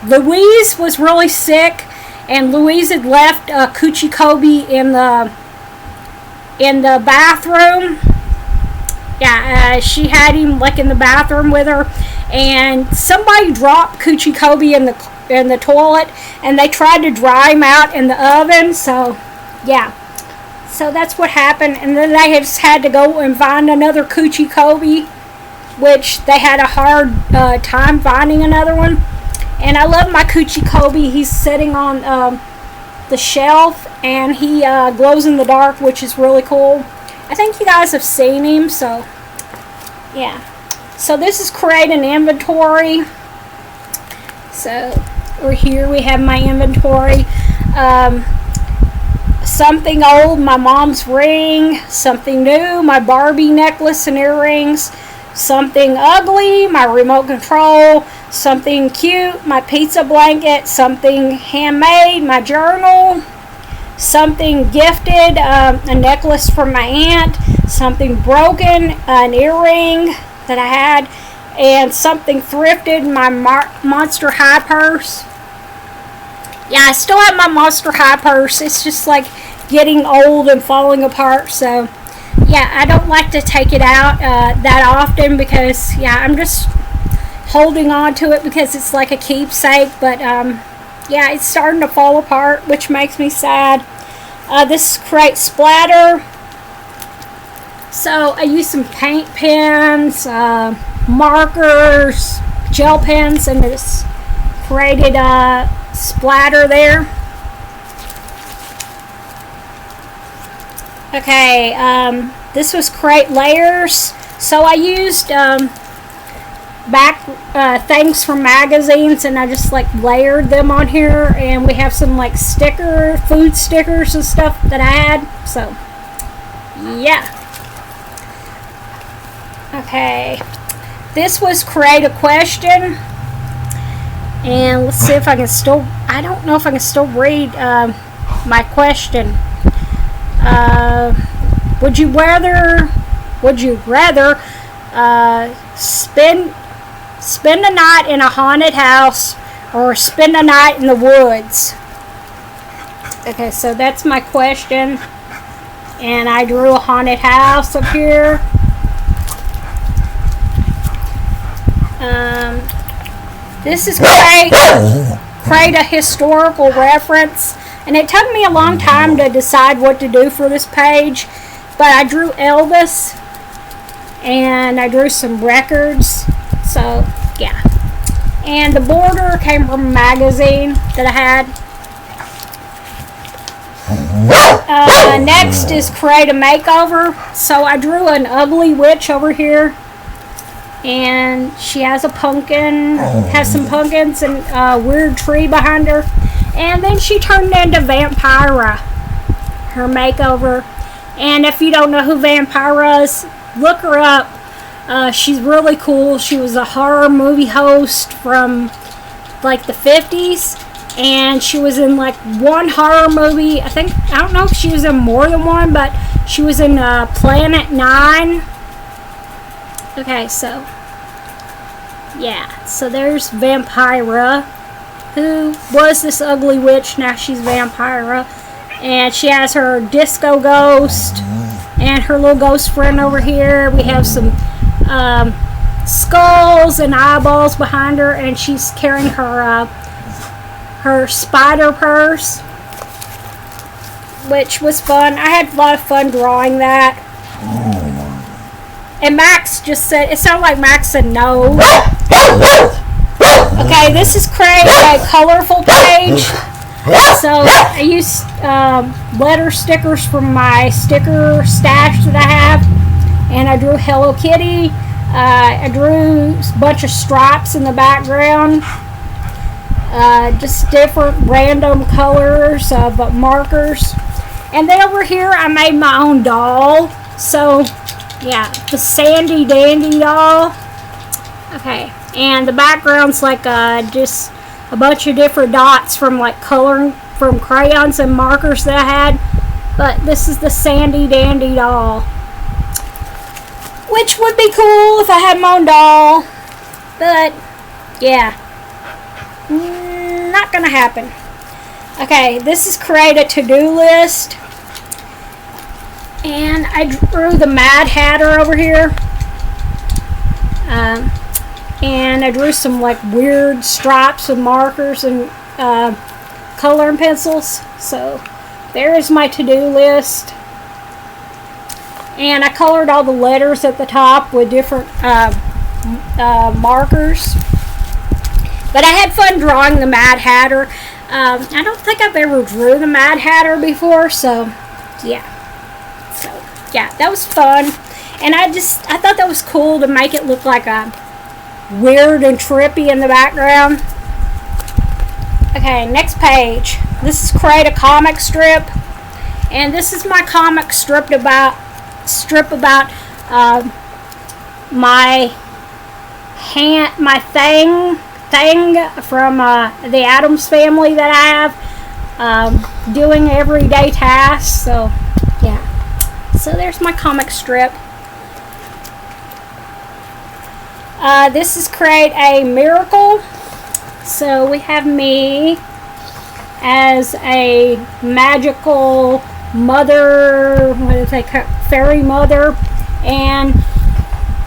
Louise was really sick, and Louise had left Coochie Kobe in the bathroom. Yeah, she had him like in the bathroom with her, and somebody dropped Coochie Kobe in the toilet, and they tried to dry him out in the oven. So yeah, so that's what happened, and then they just had to go and find another Coochie Kobe, which they had a hard time finding another one. And I love my Coochie Kobe. He's sitting on the shelf, and he glows in the dark, which is really cool. I think you guys have seen him, so yeah. So this is Create an Inventory. So over here we have my inventory. Something old, my mom's ring. Something new, my Barbie necklace and earrings. Something ugly, my remote control. Something cute, my pizza blanket. Something handmade, my journal. Something gifted, a necklace from my aunt. Something broken, an earring that I had. And something thrifted, my Monster High purse. Yeah, I still have my Monster High purse. It's just like getting old and falling apart. So yeah, I don't like to take it out that often because yeah, I'm just holding on to it because it's like a keepsake. But yeah, it's starting to fall apart, which makes me sad. This is Create Splatter. So I used some paint pens, markers, gel pens, and just created a splatter there. Okay, this was Create Layers. So I used back things from magazines, and I just like layered them on here, and we have some like food stickers and stuff that I had. So yeah. Okay, this was Create a Question, and let's see if I can still, I don't know if I can still read my question. Would you rather spend a night in a haunted house or spend a night in the woods? Okay, so that's my question, and I drew a haunted house up here. This is create a historical reference, and it took me a long time to decide what to do for this page, but I drew Elvis and I drew some records, so yeah. And the border came from a magazine that I had. Next is Create a Makeover. So I drew an ugly witch over here, and she has a pumpkin, has some pumpkins and a weird tree behind her. And then she turned into Vampira, her makeover. And if you don't know who Vampira is, look her up. She's really cool. She was a horror movie host from like the 50s. And she was in like one horror movie. I don't know if she was in more than one, but she was in Planet 9. Okay, so yeah, so there's Vampira, who was this ugly witch. Now she's Vampira, and she has her disco ghost and her little ghost friend over here. We have some skulls and eyeballs behind her, and she's carrying her spider purse, which was fun. I had a lot of fun drawing that. And Max just said, it sounded like Max said no. Okay, this is Create a Colorful page. So I used letter stickers from my sticker stash that I have. And I drew Hello Kitty. I drew a bunch of stripes in the background. Just different random colors of markers. And then over here I made my own doll. So yeah, the Sandy Dandy doll. Okay, and the background's like just a bunch of different dots from like coloring from crayons and markers that I had. But this is the Sandy Dandy doll, which would be cool if I had my own doll. But yeah, not gonna happen. Okay, this is Create a To-Do List. And I drew the Mad Hatter over here. And I drew some like weird stripes with markers and coloring pencils. So there is my to-do list. And I colored all the letters at the top with different markers. But I had fun drawing the Mad Hatter. I don't think I've ever drew the Mad Hatter before, so yeah. So yeah, that was fun. And I thought that was cool to make it look like a weird and trippy in the background. Okay, next page. This is Create a Comic Strip. And this is my comic strip about my thing from the Addams Family that I have, doing everyday tasks. So yeah, so there's my comic strip. This is Create a Miracle. So we have me as a magical mother, what do they call, fairy mother, and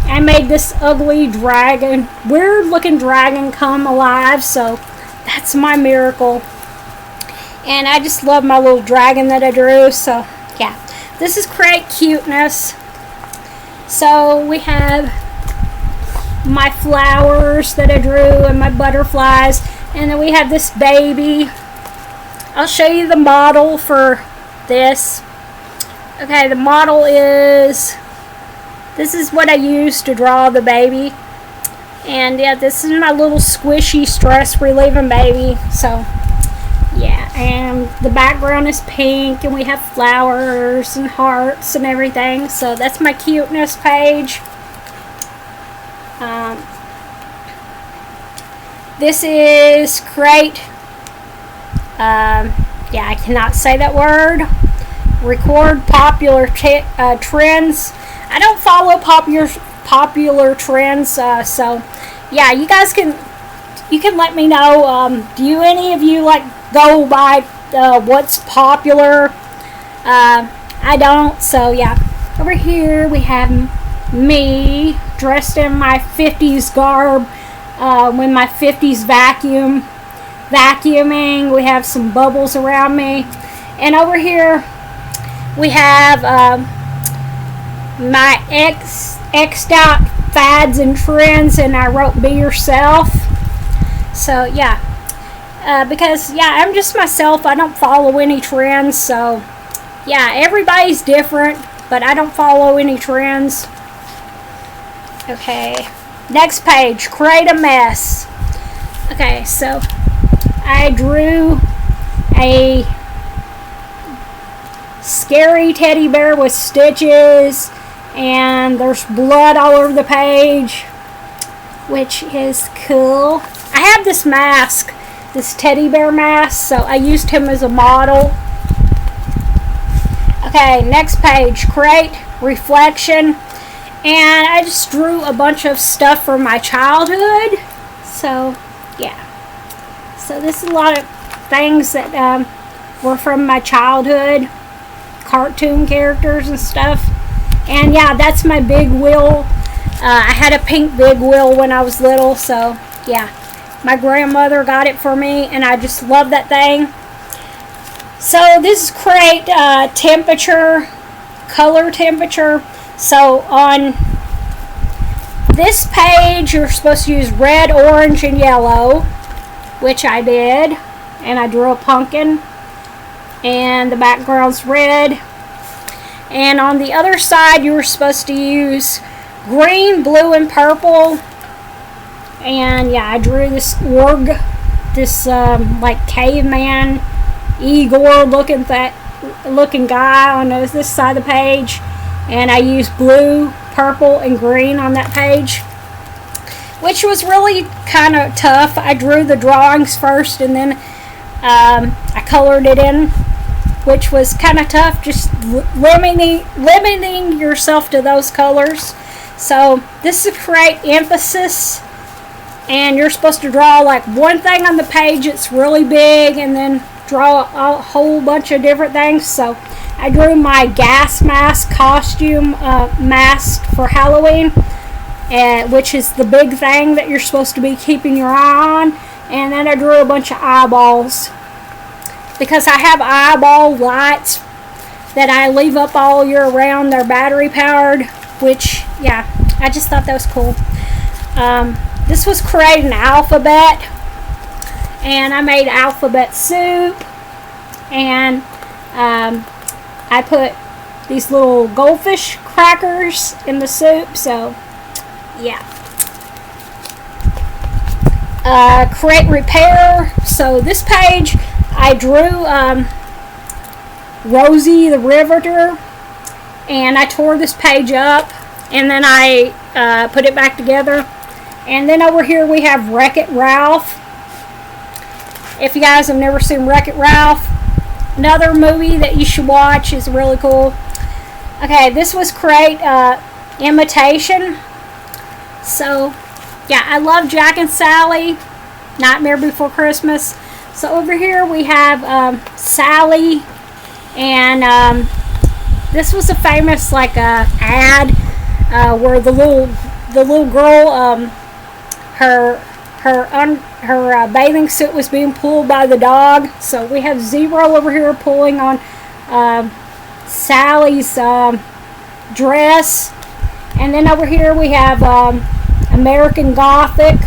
I made this ugly dragon, weird looking dragon come alive, so that's my miracle. And I just love my little dragon that I drew. So yeah, this is Create Cuteness. So we have my flowers that I drew and my butterflies, and then we have this baby. I'll show you the model for this. Okay, the model is, this is what I used to draw the baby. And yeah, this is my little squishy stress relieving baby. So yeah, and the background is pink and we have flowers and hearts and everything. So that's my cuteness page. This is Create, yeah, I cannot say that word. Record popular trends. I don't follow popular trends, so yeah, you guys can let me know. Do any of you like go by what's popular? I don't. So yeah, over here we have me dressed in my 50s garb with my 50s vacuuming. We have some bubbles around me, and over here we have my X'd out fads and trends, and I wrote Be Yourself. So yeah, because yeah, I'm just myself. I don't follow any trends. So yeah, everybody's different, but I don't follow any trends. Okay, next page, Create a Mess. Okay, so I drew a scary teddy bear with stitches, and there's blood all over the page, which is cool. I have this mask, this teddy bear mask, so I used him as a model. Okay, next page, Create Reflection. And I just drew a bunch of stuff from my childhood. So, yeah. So this is a lot of things that were from my childhood. Cartoon characters and stuff. And yeah, that's my big wheel. I had a pink big wheel when I was little. So, yeah. My grandmother got it for me, and I just love that thing. So this is Create Temperature, Color Temperature. So on this page, you're supposed to use red, orange, and yellow, which I did. And I drew a pumpkin, and the background's red. And on the other side, you were supposed to use green, blue, and purple. And yeah, I drew this org, this like caveman, Igor looking guy on this side of the page. And I used blue, purple, and green on that page, which was really kind of tough. I drew the drawings first, and then I colored it in, which was kind of tough, just limiting yourself to those colors. So this is Create Emphasis, and you're supposed to draw like one thing on the page that's really big, and then draw a whole bunch of different things. So I drew my gas mask costume mask for Halloween, which is the big thing that you're supposed to be keeping your eye on. And then I drew a bunch of eyeballs, because I have eyeball lights that I leave up all year round. They're battery powered, which, yeah, I just thought that was cool. This was Create an Alphabet, and I made alphabet soup, and I put these little goldfish crackers in the soup. So yeah. Create Repair. So this page I drew Rosie the Riveter, and I tore this page up, and then I put it back together. And then over here we have Wreck-It Ralph. If you guys have never seen Wreck-It Ralph, another movie that you should watch, is really cool. Okay, this was Create Imitation. So yeah, I love Jack and Sally, Nightmare Before Christmas. So over here we have Sally, and this was a famous like ad where the little girl, her her bathing suit was being pulled by the dog. So we have Zero over here pulling on Sally's dress. And then over here we have American Gothic.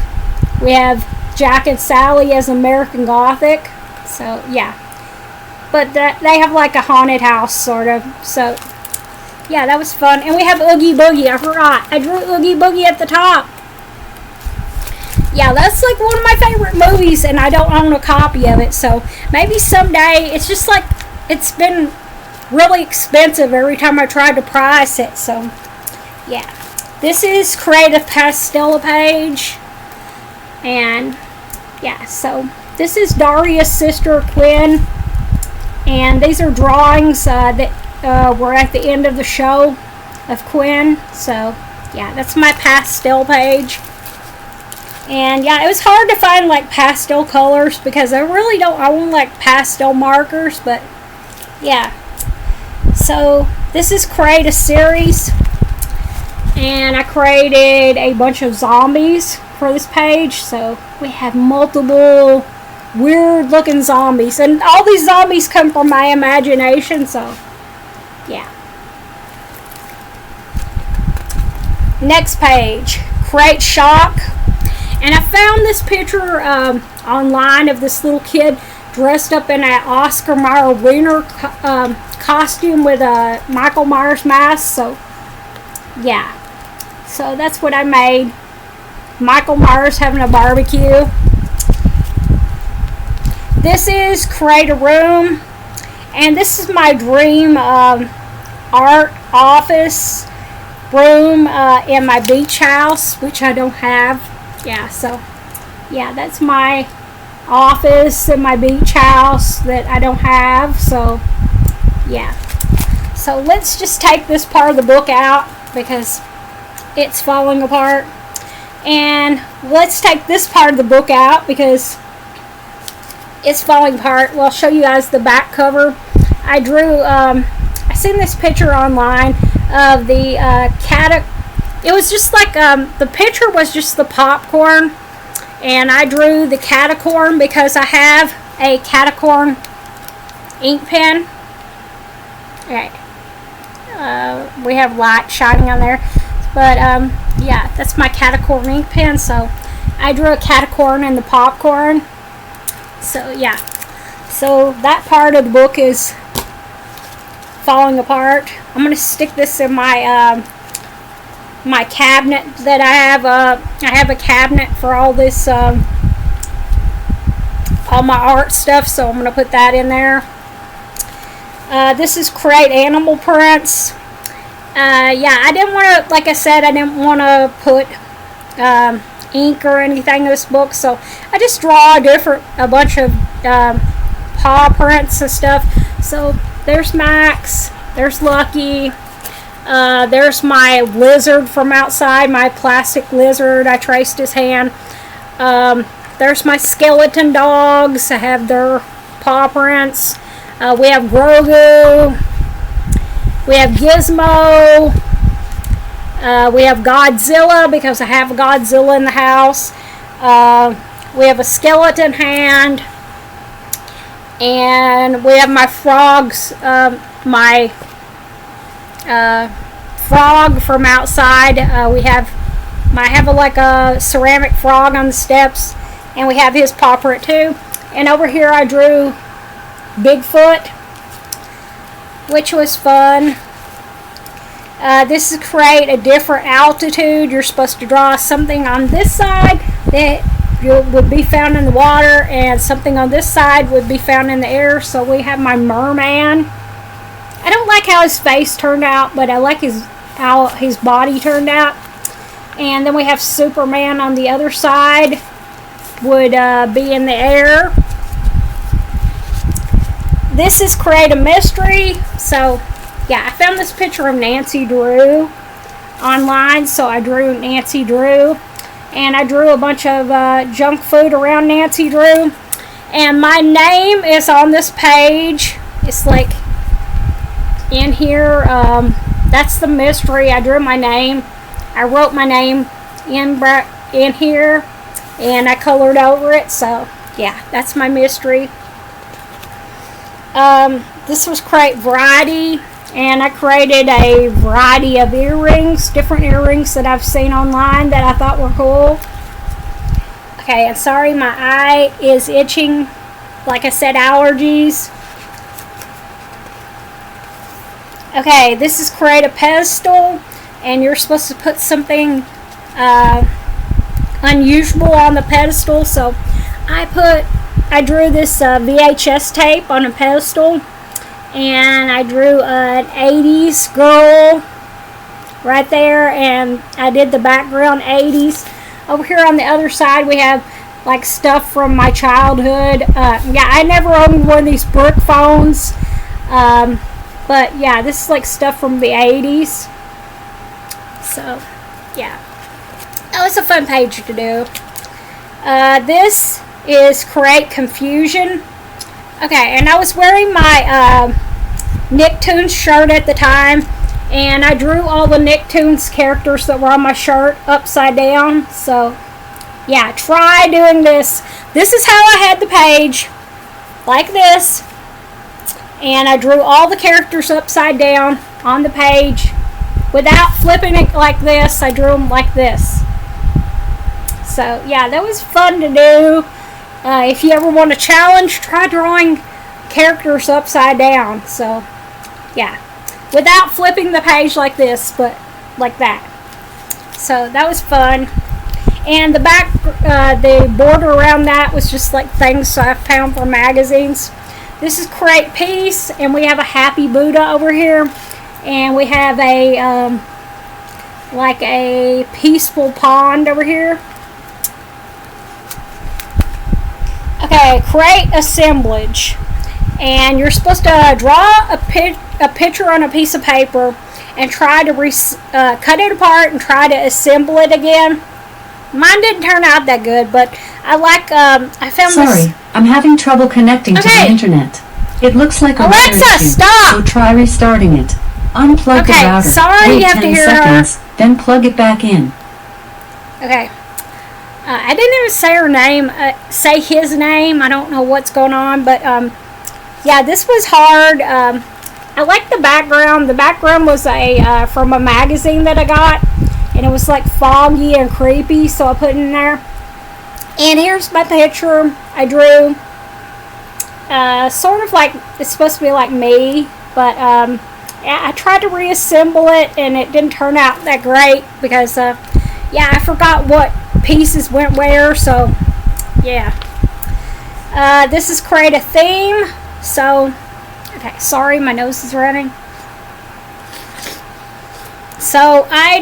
We have Jack and Sally as American Gothic. So, yeah. But they have like a haunted house, sort of. So, yeah, that was fun. And we have Oogie Boogie. I forgot. I drew Oogie Boogie at the top. Yeah, that's like one of my favorite movies, and I don't own a copy of it. So, maybe someday. It's just like, it's been really expensive every time I tried to price it. So, yeah. This is Create a Pastel page. And, yeah, so this is Daria's sister, Quinn. And these are drawings that were at the end of the show of Quinn. So, yeah, that's my pastel page. And, yeah, it was hard to find, like, pastel colors because I really don't own, like, pastel markers. But, yeah. So, this is Create a Series. And I created a bunch of zombies for this page. So, we have multiple weird looking zombies, and all these zombies come from my imagination. So yeah. Next page, Create Shock. And I found this picture online of this little kid dressed up in an Oscar Mayer Wiener costume with a Michael Myers mask. So yeah, so that's what I made. Michael Myers having a barbecue. This is Create a Room, and this is my dream art office room in my beach house, which I don't have. Yeah, so yeah, that's my office in my beach house that I don't have. So yeah, so let's just take this part of the book out because it's falling apart, and let's take this part of the book out because it's falling apart. Well, I'll show you guys the back cover. I drew, I seen this picture online of the it was just like, the picture was just the popcorn, and I drew the catacorn because I have a catacorn ink pen. Okay. We have light shining on there. But, yeah, that's my catacorn ink pen. So, I drew a catacorn in the popcorn. So yeah, so that part of the book is falling apart. I'm gonna stick this in my my cabinet that I have. I have a cabinet for all this, all my art stuff. So I'm gonna put that in there. This is Create Animal Prints. Yeah, I didn't want to, like I said, I didn't want to put ink or anything in this book, so I just draw a bunch of paw prints and stuff. So there's Max, there's Lucky, there's my lizard from outside, my plastic lizard. I traced his hand. There's my skeleton dogs. I have their paw prints. We have Grogu. We have Gizmo. We have Godzilla because I have a Godzilla in the house. We have a skeleton hand. And we have my frogs, my frog from outside. I have like a ceramic frog on the steps. And we have his paw print too. And over here I drew Bigfoot, which was fun. This is Create a Different Altitude. You're supposed to draw something on this side that would be found in the water, and something on this side would be found in the air. So we have my merman. I don't like how his face turned out, but I like how his body turned out. And then we have Superman on the other side, would be in the air. This is Create a Mystery. So yeah, I found this picture of Nancy Drew online, so I drew Nancy Drew. And I drew a bunch of junk food around Nancy Drew. And my name is on this page. It's like in here. That's the mystery. I drew my name. I wrote my name in here. and I colored over it. So yeah, that's my mystery. This was Create Variety, and I created a variety of earrings, different earrings that I've seen online that I thought were cool. Okay, and sorry, my eye is itching. Like I said, allergies. Okay, this is Create a Pedestal, and you're supposed to put something unusual on the pedestal. So I drew this VHS tape on a pedestal, and I drew an 80s girl right there, and I did the background 80s. Over here on the other side we have like stuff from my childhood. Yeah, I never owned one of these brick phones, but yeah, this is like stuff from the 80s. So yeah, that was a fun page to do. This is Create Confusion. Okay, and I was wearing my Nicktoons shirt at the time, and I drew all the Nicktoons characters that were on my shirt upside down. So yeah, try doing this. This is how I had the page, like this, and I drew all the characters upside down on the page without flipping it like this. I drew them like this. So yeah, that was fun to do. If you ever want a challenge, try drawing characters upside down. So yeah, without flipping the page like this, but like that. So that was fun. And the back, the border around that was just like things I found from magazines. This is Create Peace, and we have a happy Buddha over here, and we have a like a peaceful pond over here. Okay, Create Assemblage, and you're supposed to draw a picture on a piece of paper and try to cut it apart and try to assemble it again. Mine didn't turn out that good, but I like, I found this. Sorry, I'm having trouble connecting to the internet. It looks like a router Alexa, issue, stop! so try restarting it. Unplug the router. Sorry, Wait you have to 10 hear seconds, then plug it back in. Okay. I didn't even say her name, say his name. I don't know what's going on, but yeah, this was hard. I like the background. The background was from a magazine that I got, and it was like foggy and creepy, so I put it in there. And here's my picture I drew. Sort of like, it's supposed to be like me, but yeah, I tried to reassemble it, and it didn't turn out that great because yeah, I forgot what pieces went where. So yeah, this is Create a Theme. So okay, sorry, my nose is running. So I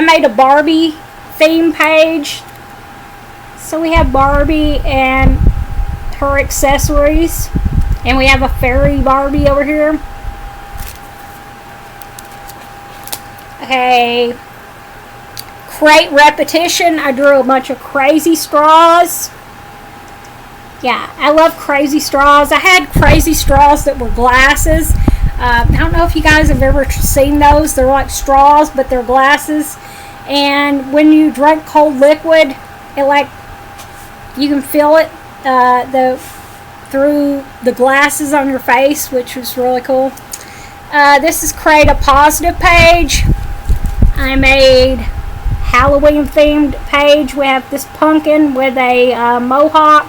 made a Barbie theme page. So we have Barbie and her accessories, and we have a fairy Barbie over here. Okay, Create Repetition. I drew a bunch of crazy straws. Yeah, I love crazy straws. I had crazy straws that were glasses. I don't know if you guys have ever seen those. They're like straws, but they're glasses. And when you drink cold liquid, it like, you can feel it through the glasses on your face, which was really cool. This is Create a Positive page. I made Halloween themed page. We have this pumpkin with a mohawk,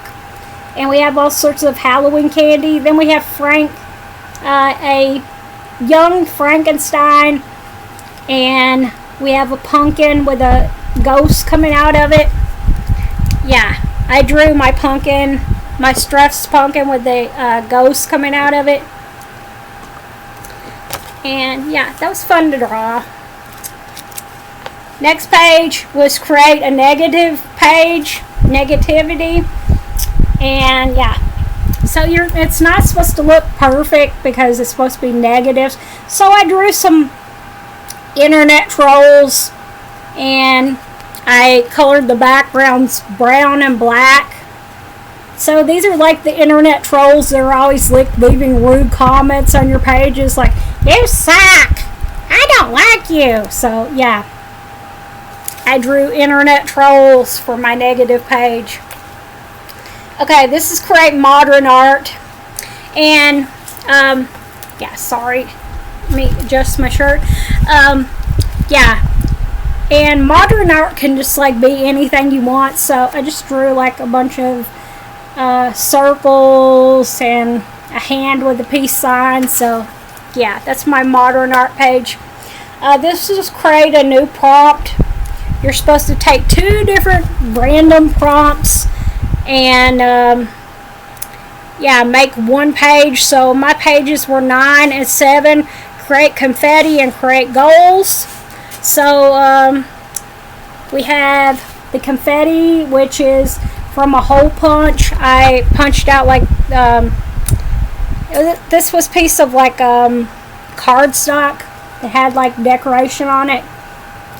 and we have all sorts of Halloween candy. Then we have Frank, a young Frankenstein, and we have a pumpkin with a ghost coming out of it. Yeah, I drew my pumpkin, my stressed pumpkin with the ghost coming out of it. And yeah, that was fun to draw. Next page was Create a Negative page, negativity. And yeah, so it's not supposed to look perfect because it's supposed to be negative. So I drew some internet trolls, and I colored the backgrounds brown and black. So these are like the internet trolls. They're always leaving rude comments on your pages like, "You suck! I don't like you!" So yeah. I drew internet trolls for my negative page. Okay, this is Create Modern Art. And, yeah, sorry. Let me adjust my shirt. Yeah. And modern art can just, like, be anything you want. So I just drew, like, a bunch of circles and a hand with a peace sign. So, yeah, that's my modern art page. This is Create a New Prompt. You're supposed to take 2 different random prompts and yeah, make one page. So my pages were 9 and 7. Create confetti and create goals. So we have the confetti, which is from a hole punch. I punched out like this was a piece of like cardstock that had like decoration on it,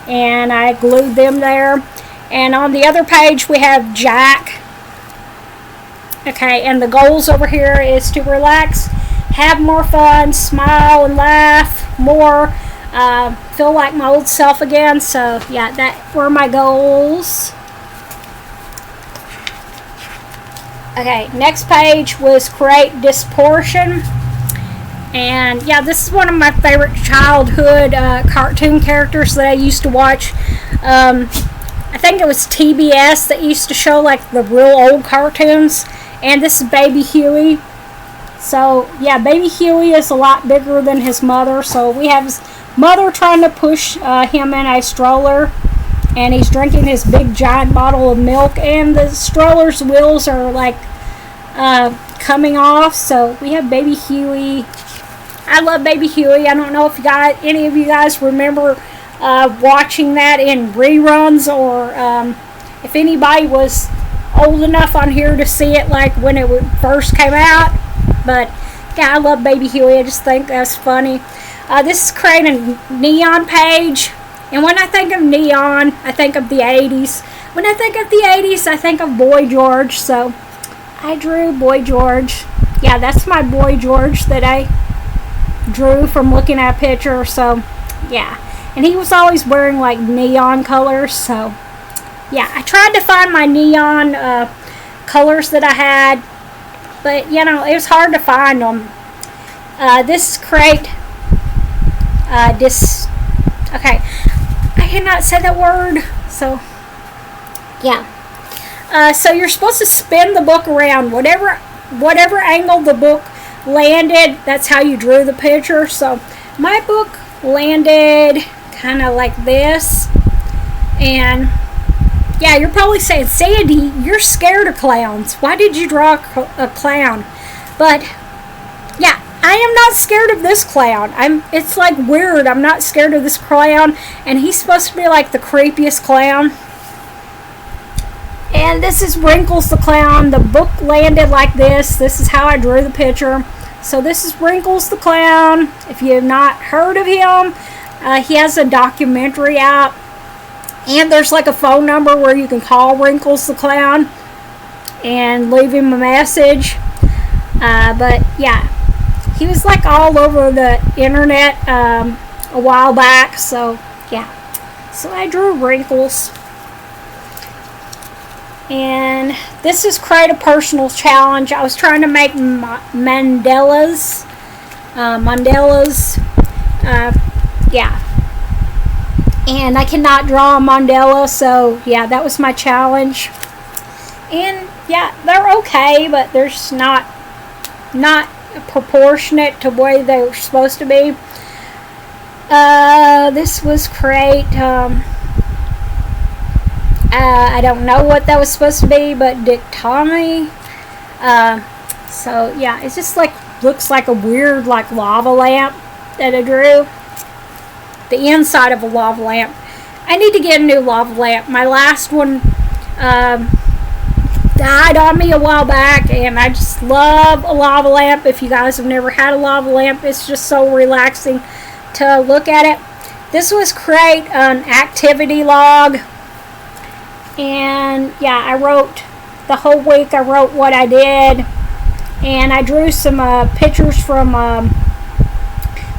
and I glued them there. And on the other page we have Jack. Okay, and the goals over here is to relax, have more fun, smile and laugh more, feel like my old self again. So yeah, that were my goals. Okay, next page was Create Disproportion. And yeah, this is one of my favorite childhood cartoon characters that I used to watch. I think it was TBS that used to show like the real old cartoons. And this is Baby Huey. So yeah, Baby Huey is a lot bigger than his mother. So we have his mother trying to push him in a stroller. And he's drinking his big giant bottle of milk. And the stroller's wheels are like coming off. So we have Baby Huey. I love Baby Huey. I don't know if any of you guys remember watching that in reruns, or if anybody was old enough on here to see it like when it first came out. But yeah, I love Baby Huey. I just think that's funny. This is Create a Neon page. And when I think of neon, I think of the 80s. When I think of the 80s, I think of Boy George. So I drew Boy George. Yeah, that's my Boy George that I drew from looking at a picture. So yeah, and he was always wearing like neon colors. So yeah, I tried to find my neon colors that I had, but you know, it was hard to find them. This is Create okay, I cannot say that word. So yeah, so you're supposed to spin the book around whatever angle the book landed. That's how you drew the picture. So my book landed kind of like this. And yeah, you're probably saying, Sandy, you're scared of clowns. Why did you draw a clown? But yeah, I am not scared of this clown. It's like weird. I'm not scared of this clown, and he's supposed to be like the creepiest clown. And this is Wrinkles the Clown. The book landed like this. This is how I drew the picture. So this is Wrinkles the Clown. If you have not heard of him, he has a documentary out. And there's like a phone number where you can call Wrinkles the Clown and leave him a message. But yeah, he was like all over the internet a while back. So yeah, so I drew Wrinkles. And this is Create a Personal Challenge. I was trying to make mandalas. Yeah. And I cannot draw a mandala, so yeah, that was my challenge. And yeah, they're okay, but they're just not proportionate to the way they were supposed to be. This was Create I don't know what that was supposed to be, but Dictomy. So yeah, it's just like looks like a weird like lava lamp that I drew. The inside of a lava lamp. I need to get a new lava lamp. My last one died on me a while back, and I just love a lava lamp. If you guys have never had a lava lamp, it's just so relaxing to look at it. This was Create an Activity Log. And yeah, I wrote the whole week. I wrote what I did, and I drew some pictures from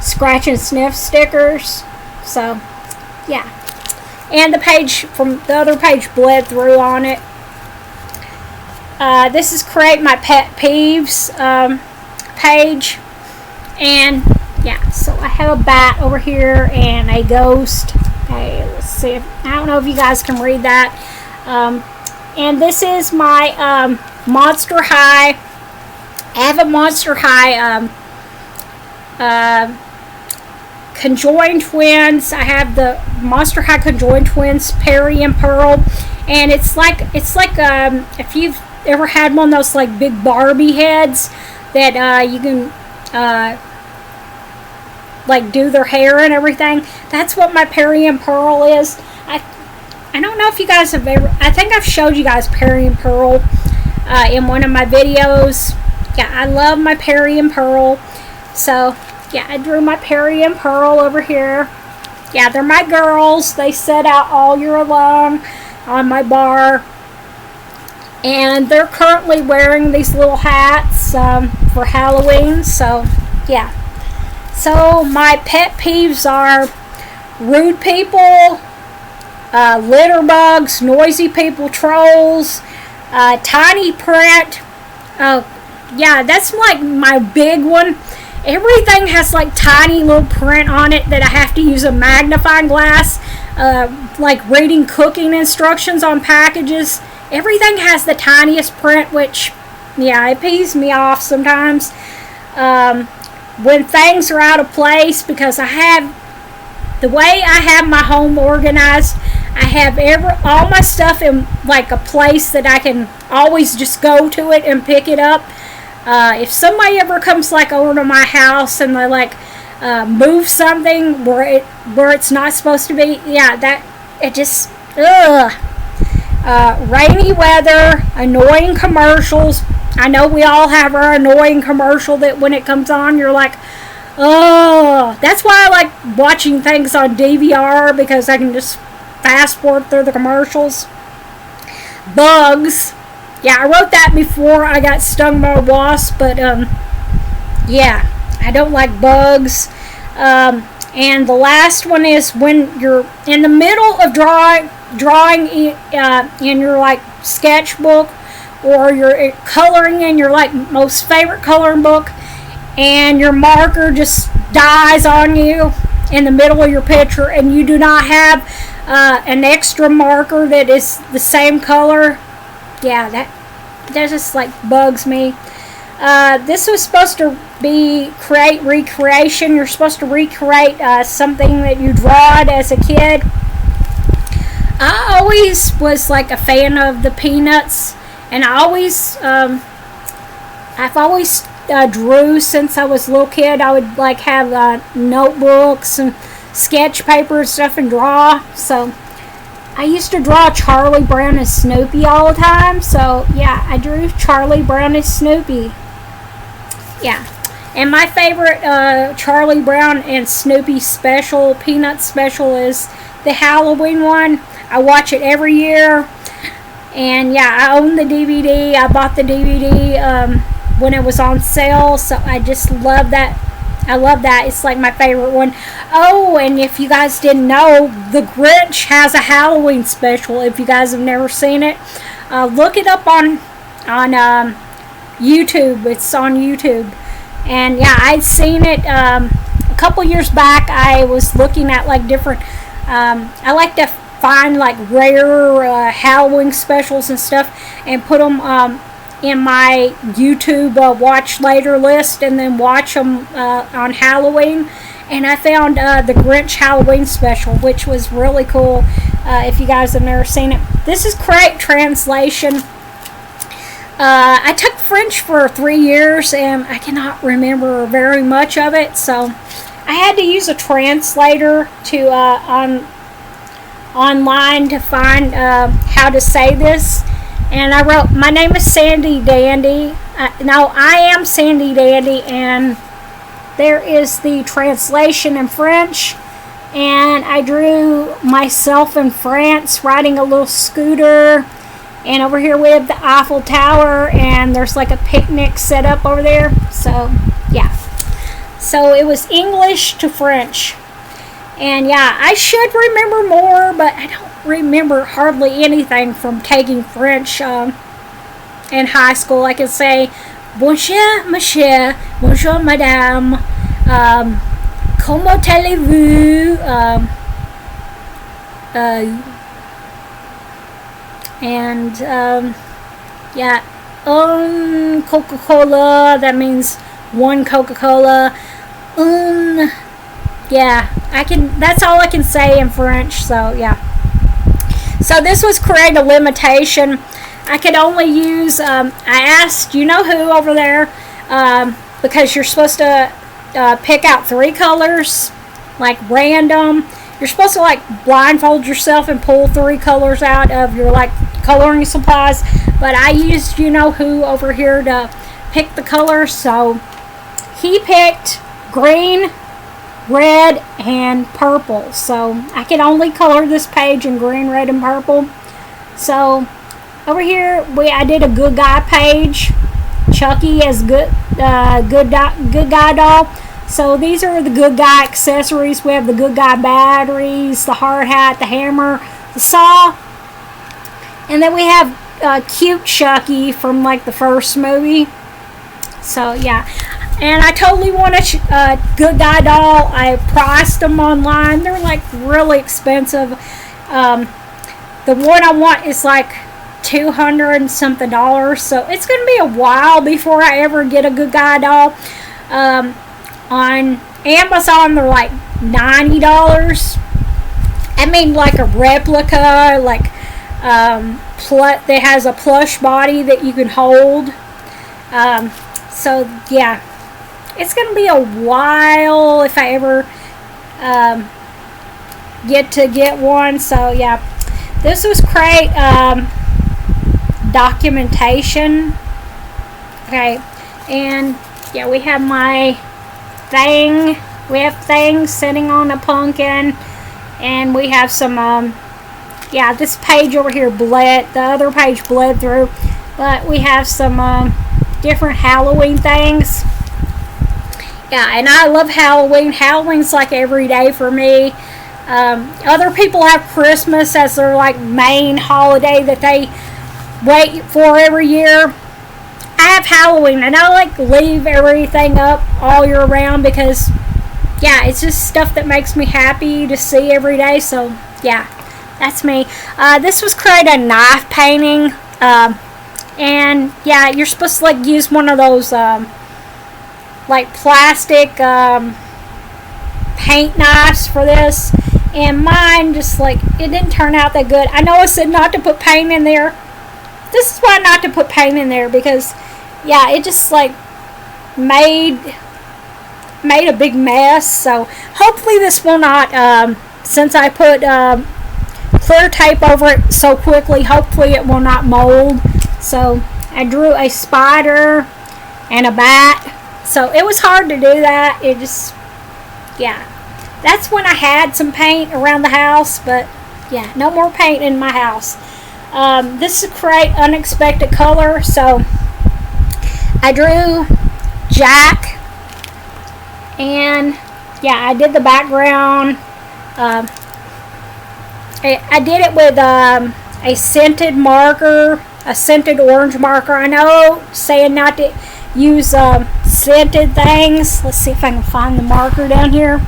Scratch and Sniff stickers. So yeah, and the page from the other page bled through on it. This is Create My Pet Peeves page, and yeah, so I have a bat over here and a ghost. Okay, let's see I don't know if you guys can read that. And this is my Monster High. I have a Monster High conjoined twins. I have the Monster High conjoined twins, Perry and Pearl, and it's like if you've ever had one of those like big Barbie heads that you can like do their hair and everything. That's what my Perry and Pearl is. I don't know if you guys have ever, I think I've showed you guys Perry and Pearl in one of my videos. Yeah, I love my Perry and Pearl. So yeah, I drew my Perry and Pearl over here. Yeah, they're my girls. They set out all year long on my bar. And they're currently wearing these little hats for Halloween. So yeah. So my pet peeves are rude people, litter bugs, noisy people, trolls, tiny print. Yeah, that's like my big one. Everything has like tiny little print on it that I have to use a magnifying glass. Like reading cooking instructions on packages. Everything has the tiniest print, which, yeah, it pees me off sometimes. When things are out of place, because I have, the way I have my home organized, I have all my stuff in like a place that I can always just go to it and pick it up. If somebody ever comes like over to my house and they like move something where it's not supposed to be, yeah, that it just rainy weather, annoying commercials. I know we all have our annoying commercial that when it comes on, you're like, oh. That's why I like watching things on DVR, because I can just fast forward through the commercials. Bugs. Yeah, I wrote that before I got stung by a wasp, but yeah, I don't like bugs. And the last one is when you're in the middle of drawing in your like sketchbook, or you're coloring in your like most favorite coloring book, and your marker just dies on you in the middle of your picture, and you do not have an extra marker that is the same color. Yeah, that just like bugs me. This was supposed to be create recreation. You're supposed to recreate something that you drawed as a kid. I always was like a fan of the Peanuts, and I've always drew since I was a little kid. I would like have notebooks and sketch paper and stuff and draw. So I used to draw Charlie Brown and Snoopy all the time. So yeah, I drew Charlie Brown and Snoopy. Yeah. And my favorite Charlie Brown and Snoopy special, Peanut special, is the Halloween one. I watch it every year. And yeah, I own the DVD. I bought the DVD when it was on sale. So I just love that. I love that. It's like my favorite one. Oh, and if you guys didn't know, The Grinch has a Halloween special. If you guys have never seen it, look it up on YouTube. It's on YouTube. And yeah, I'd seen it a couple years back. I was looking at like different, I like to find like rare Halloween specials and stuff and put them in my YouTube watch later list, and then watch them on Halloween. And I found the Grinch Halloween special, which was really cool. If you guys have never seen it, this is correct translation. I took French for 3 years, and I cannot remember very much of it, so I had to use a translator to online to find how to say this. And I wrote, my name is Sandy Dandy. No, I am Sandy Dandy, and there is the translation in French. And I drew myself in France riding a little scooter. And over here we have the Eiffel Tower, and there's like a picnic set up over there. So, yeah. So it was English to French. And yeah, I should remember more, but I don't remember hardly anything from taking French in high school. I can say bonjour monsieur, bonjour madame, comment allez-vous, and yeah, Coca-Cola, that means one Coca-Cola. Yeah, that's all I can say in French, so yeah. So this was create a limitation. I could only use, I asked you know who over there, because you're supposed to pick out 3 colors, like random. You're supposed to like blindfold yourself and pull 3 colors out of your like coloring supplies. But I used you know who over here to pick the colors. So he picked green, red, and purple. So I can only color this page in green, red, and purple. So over here I did a good guy page. Chucky as good guy doll. So these are the good guy accessories. We have the good guy batteries, the hard hat, the hammer, the saw, and then we have cute Chucky from like the first movie. So yeah, and I totally want a good guy doll. I priced them online. They're like really expensive. The one I want is like $200 and something. So it's gonna be a while before I ever get a good guy doll. On Amazon they're like $90. I mean like a replica, like that has a plush body that you can hold. So yeah, it's gonna be a while if I ever get one. So yeah, this was great documentation. Okay, and yeah, we have my thing. We have things sitting on a pumpkin, and we have some yeah, this page over here bled, the other page bled through, but we have some different Halloween things. Yeah, and I love Halloween. Halloween's like every day for me. Other people have Christmas as their like main holiday that they wait for every year. I have Halloween, and I like leave everything up all year round because yeah, it's just stuff that makes me happy to see every day. So yeah, that's me. This was create a knife painting, and yeah, you're supposed to like use one of those like plastic paint knives for this, and mine just like it didn't turn out that good. I know I said not to put paint in there. This is why not to put paint in there, because yeah, it just like made a big mess. So hopefully this will not, since I put clear tape over it so quickly, hopefully it will not mold. So I drew a spider and a bat. So it was hard to do that. It just, yeah, that's when I had some paint around the house, but yeah, no more paint in my house. This is create unexpected color. So I drew Jack, and yeah, I did the background. I did it with a scented marker, a scented orange marker. I know saying not to use scented things. Let's see if I can find the marker down here.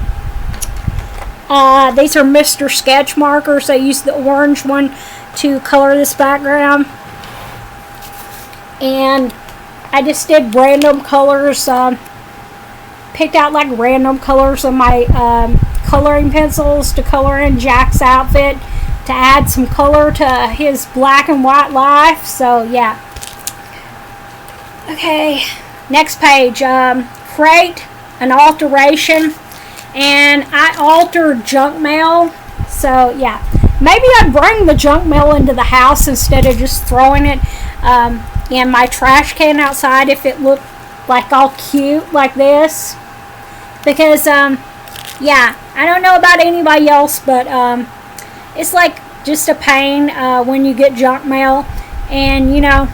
These are Mr. Sketch markers. I used the orange one to color this background, and I just did random colors. Picked out like random colors on my coloring pencils to color in Jack's outfit to add some color to his black and white life. So yeah. Okay, next page. Create an alteration, and I altered junk mail. So yeah, maybe I'd bring the junk mail into the house instead of just throwing it in my trash can outside if it looked like all cute like this. Because yeah, I don't know about anybody else, but it's like just a pain when you get junk mail. And you know,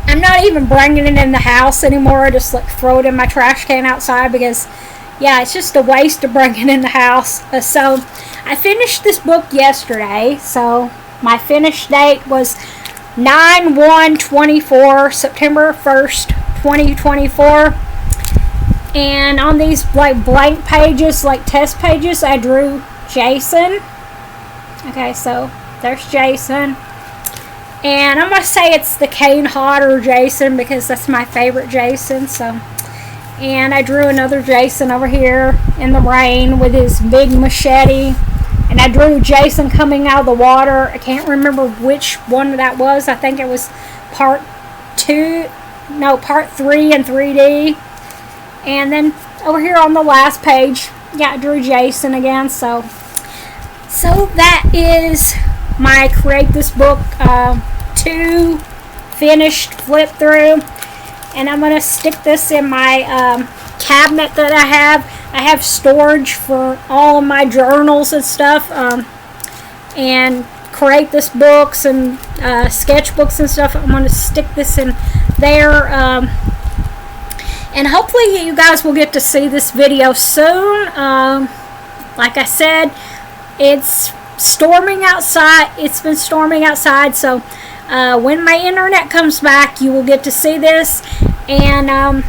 I'm not even bringing it in the house anymore. I just like throw it in my trash can outside because yeah, it's just a waste to bring it in the house. So I finished this book yesterday. So my finish date was 9/1/24, September 1st, 2024. And on these like blank pages, like test pages, I drew Jason. Okay, so there's Jason. And I'm going to say it's the Kane Hodder Jason because that's my favorite Jason. So, and I drew another Jason over here in the rain with his big machete. And I drew Jason coming out of the water. I can't remember which one that was. I think it was part 3 in 3D. And then over here on the last page, yeah, I drew Jason again. So that is my Create This Book 2 finished flip through. And I'm going to stick this in my cabinet that I have. I have storage for all of my journals and stuff. And Create This books and sketchbooks and stuff. I'm going to stick this in there. And hopefully you guys will get to see this video soon. Like I said, it's storming outside. It's been storming outside, so when my internet comes back, you will get to see this. And I'm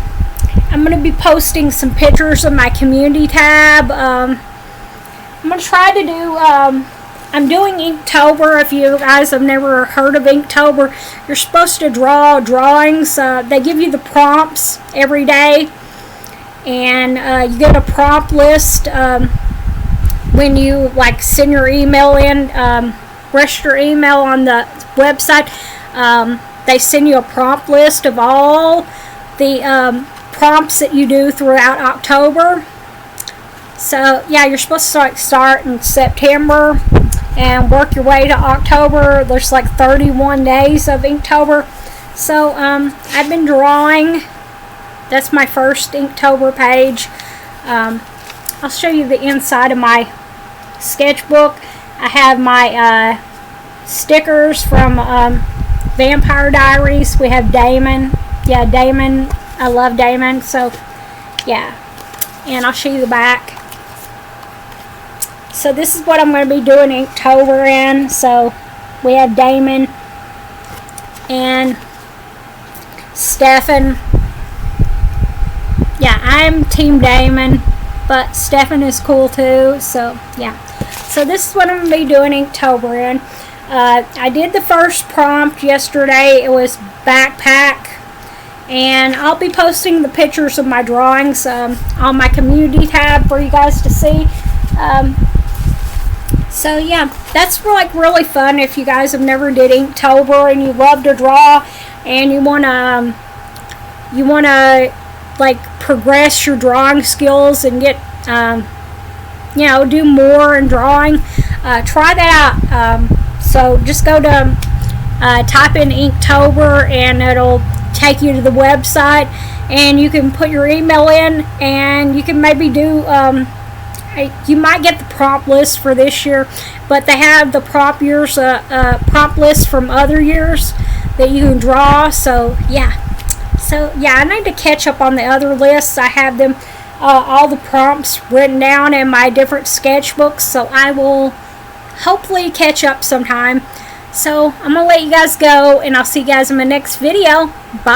going to be posting some pictures of my community tab. I'm going to try to do, I'm doing Inktober. If you guys have never heard of Inktober, you're supposed to draw drawings. They give you the prompts every day, and you get a prompt list when you like send your email in, register your email on the website. They send you a prompt list of all the prompts that you do throughout October. So yeah, you're supposed to start in September and work your way to October. There's like 31 days of Inktober. So I've been drawing. That's my first Inktober page. I'll show you the inside of my sketchbook. I have my stickers from Vampire Diaries. We have Damon. Yeah, Damon. I love Damon. So yeah, and I'll show you the back. So this is what I'm going to be doing Inktober in. So we have Damon and Stefan. Yeah, I'm Team Damon, but Stefan is cool too. So yeah. So this is what I'm going to be doing Inktober in. I did the first prompt yesterday. It was backpack. And I'll be posting the pictures of my drawings on my community tab for you guys to see. So yeah, that's like really fun if you guys have never did Inktober and you love to draw and you wanna like progress your drawing skills and get do more in drawing. Try that out. So just go to type in Inktober and it'll take you to the website, and you can put your email in, and you can maybe do you might get the prompt list for this year, but they have the prompt list from other years that you can draw. So yeah, I need to catch up on the other lists. I have them all the prompts written down in my different sketchbooks, so I will hopefully catch up sometime. So I'm gonna let you guys go, and I'll see you guys in my next video. Bye.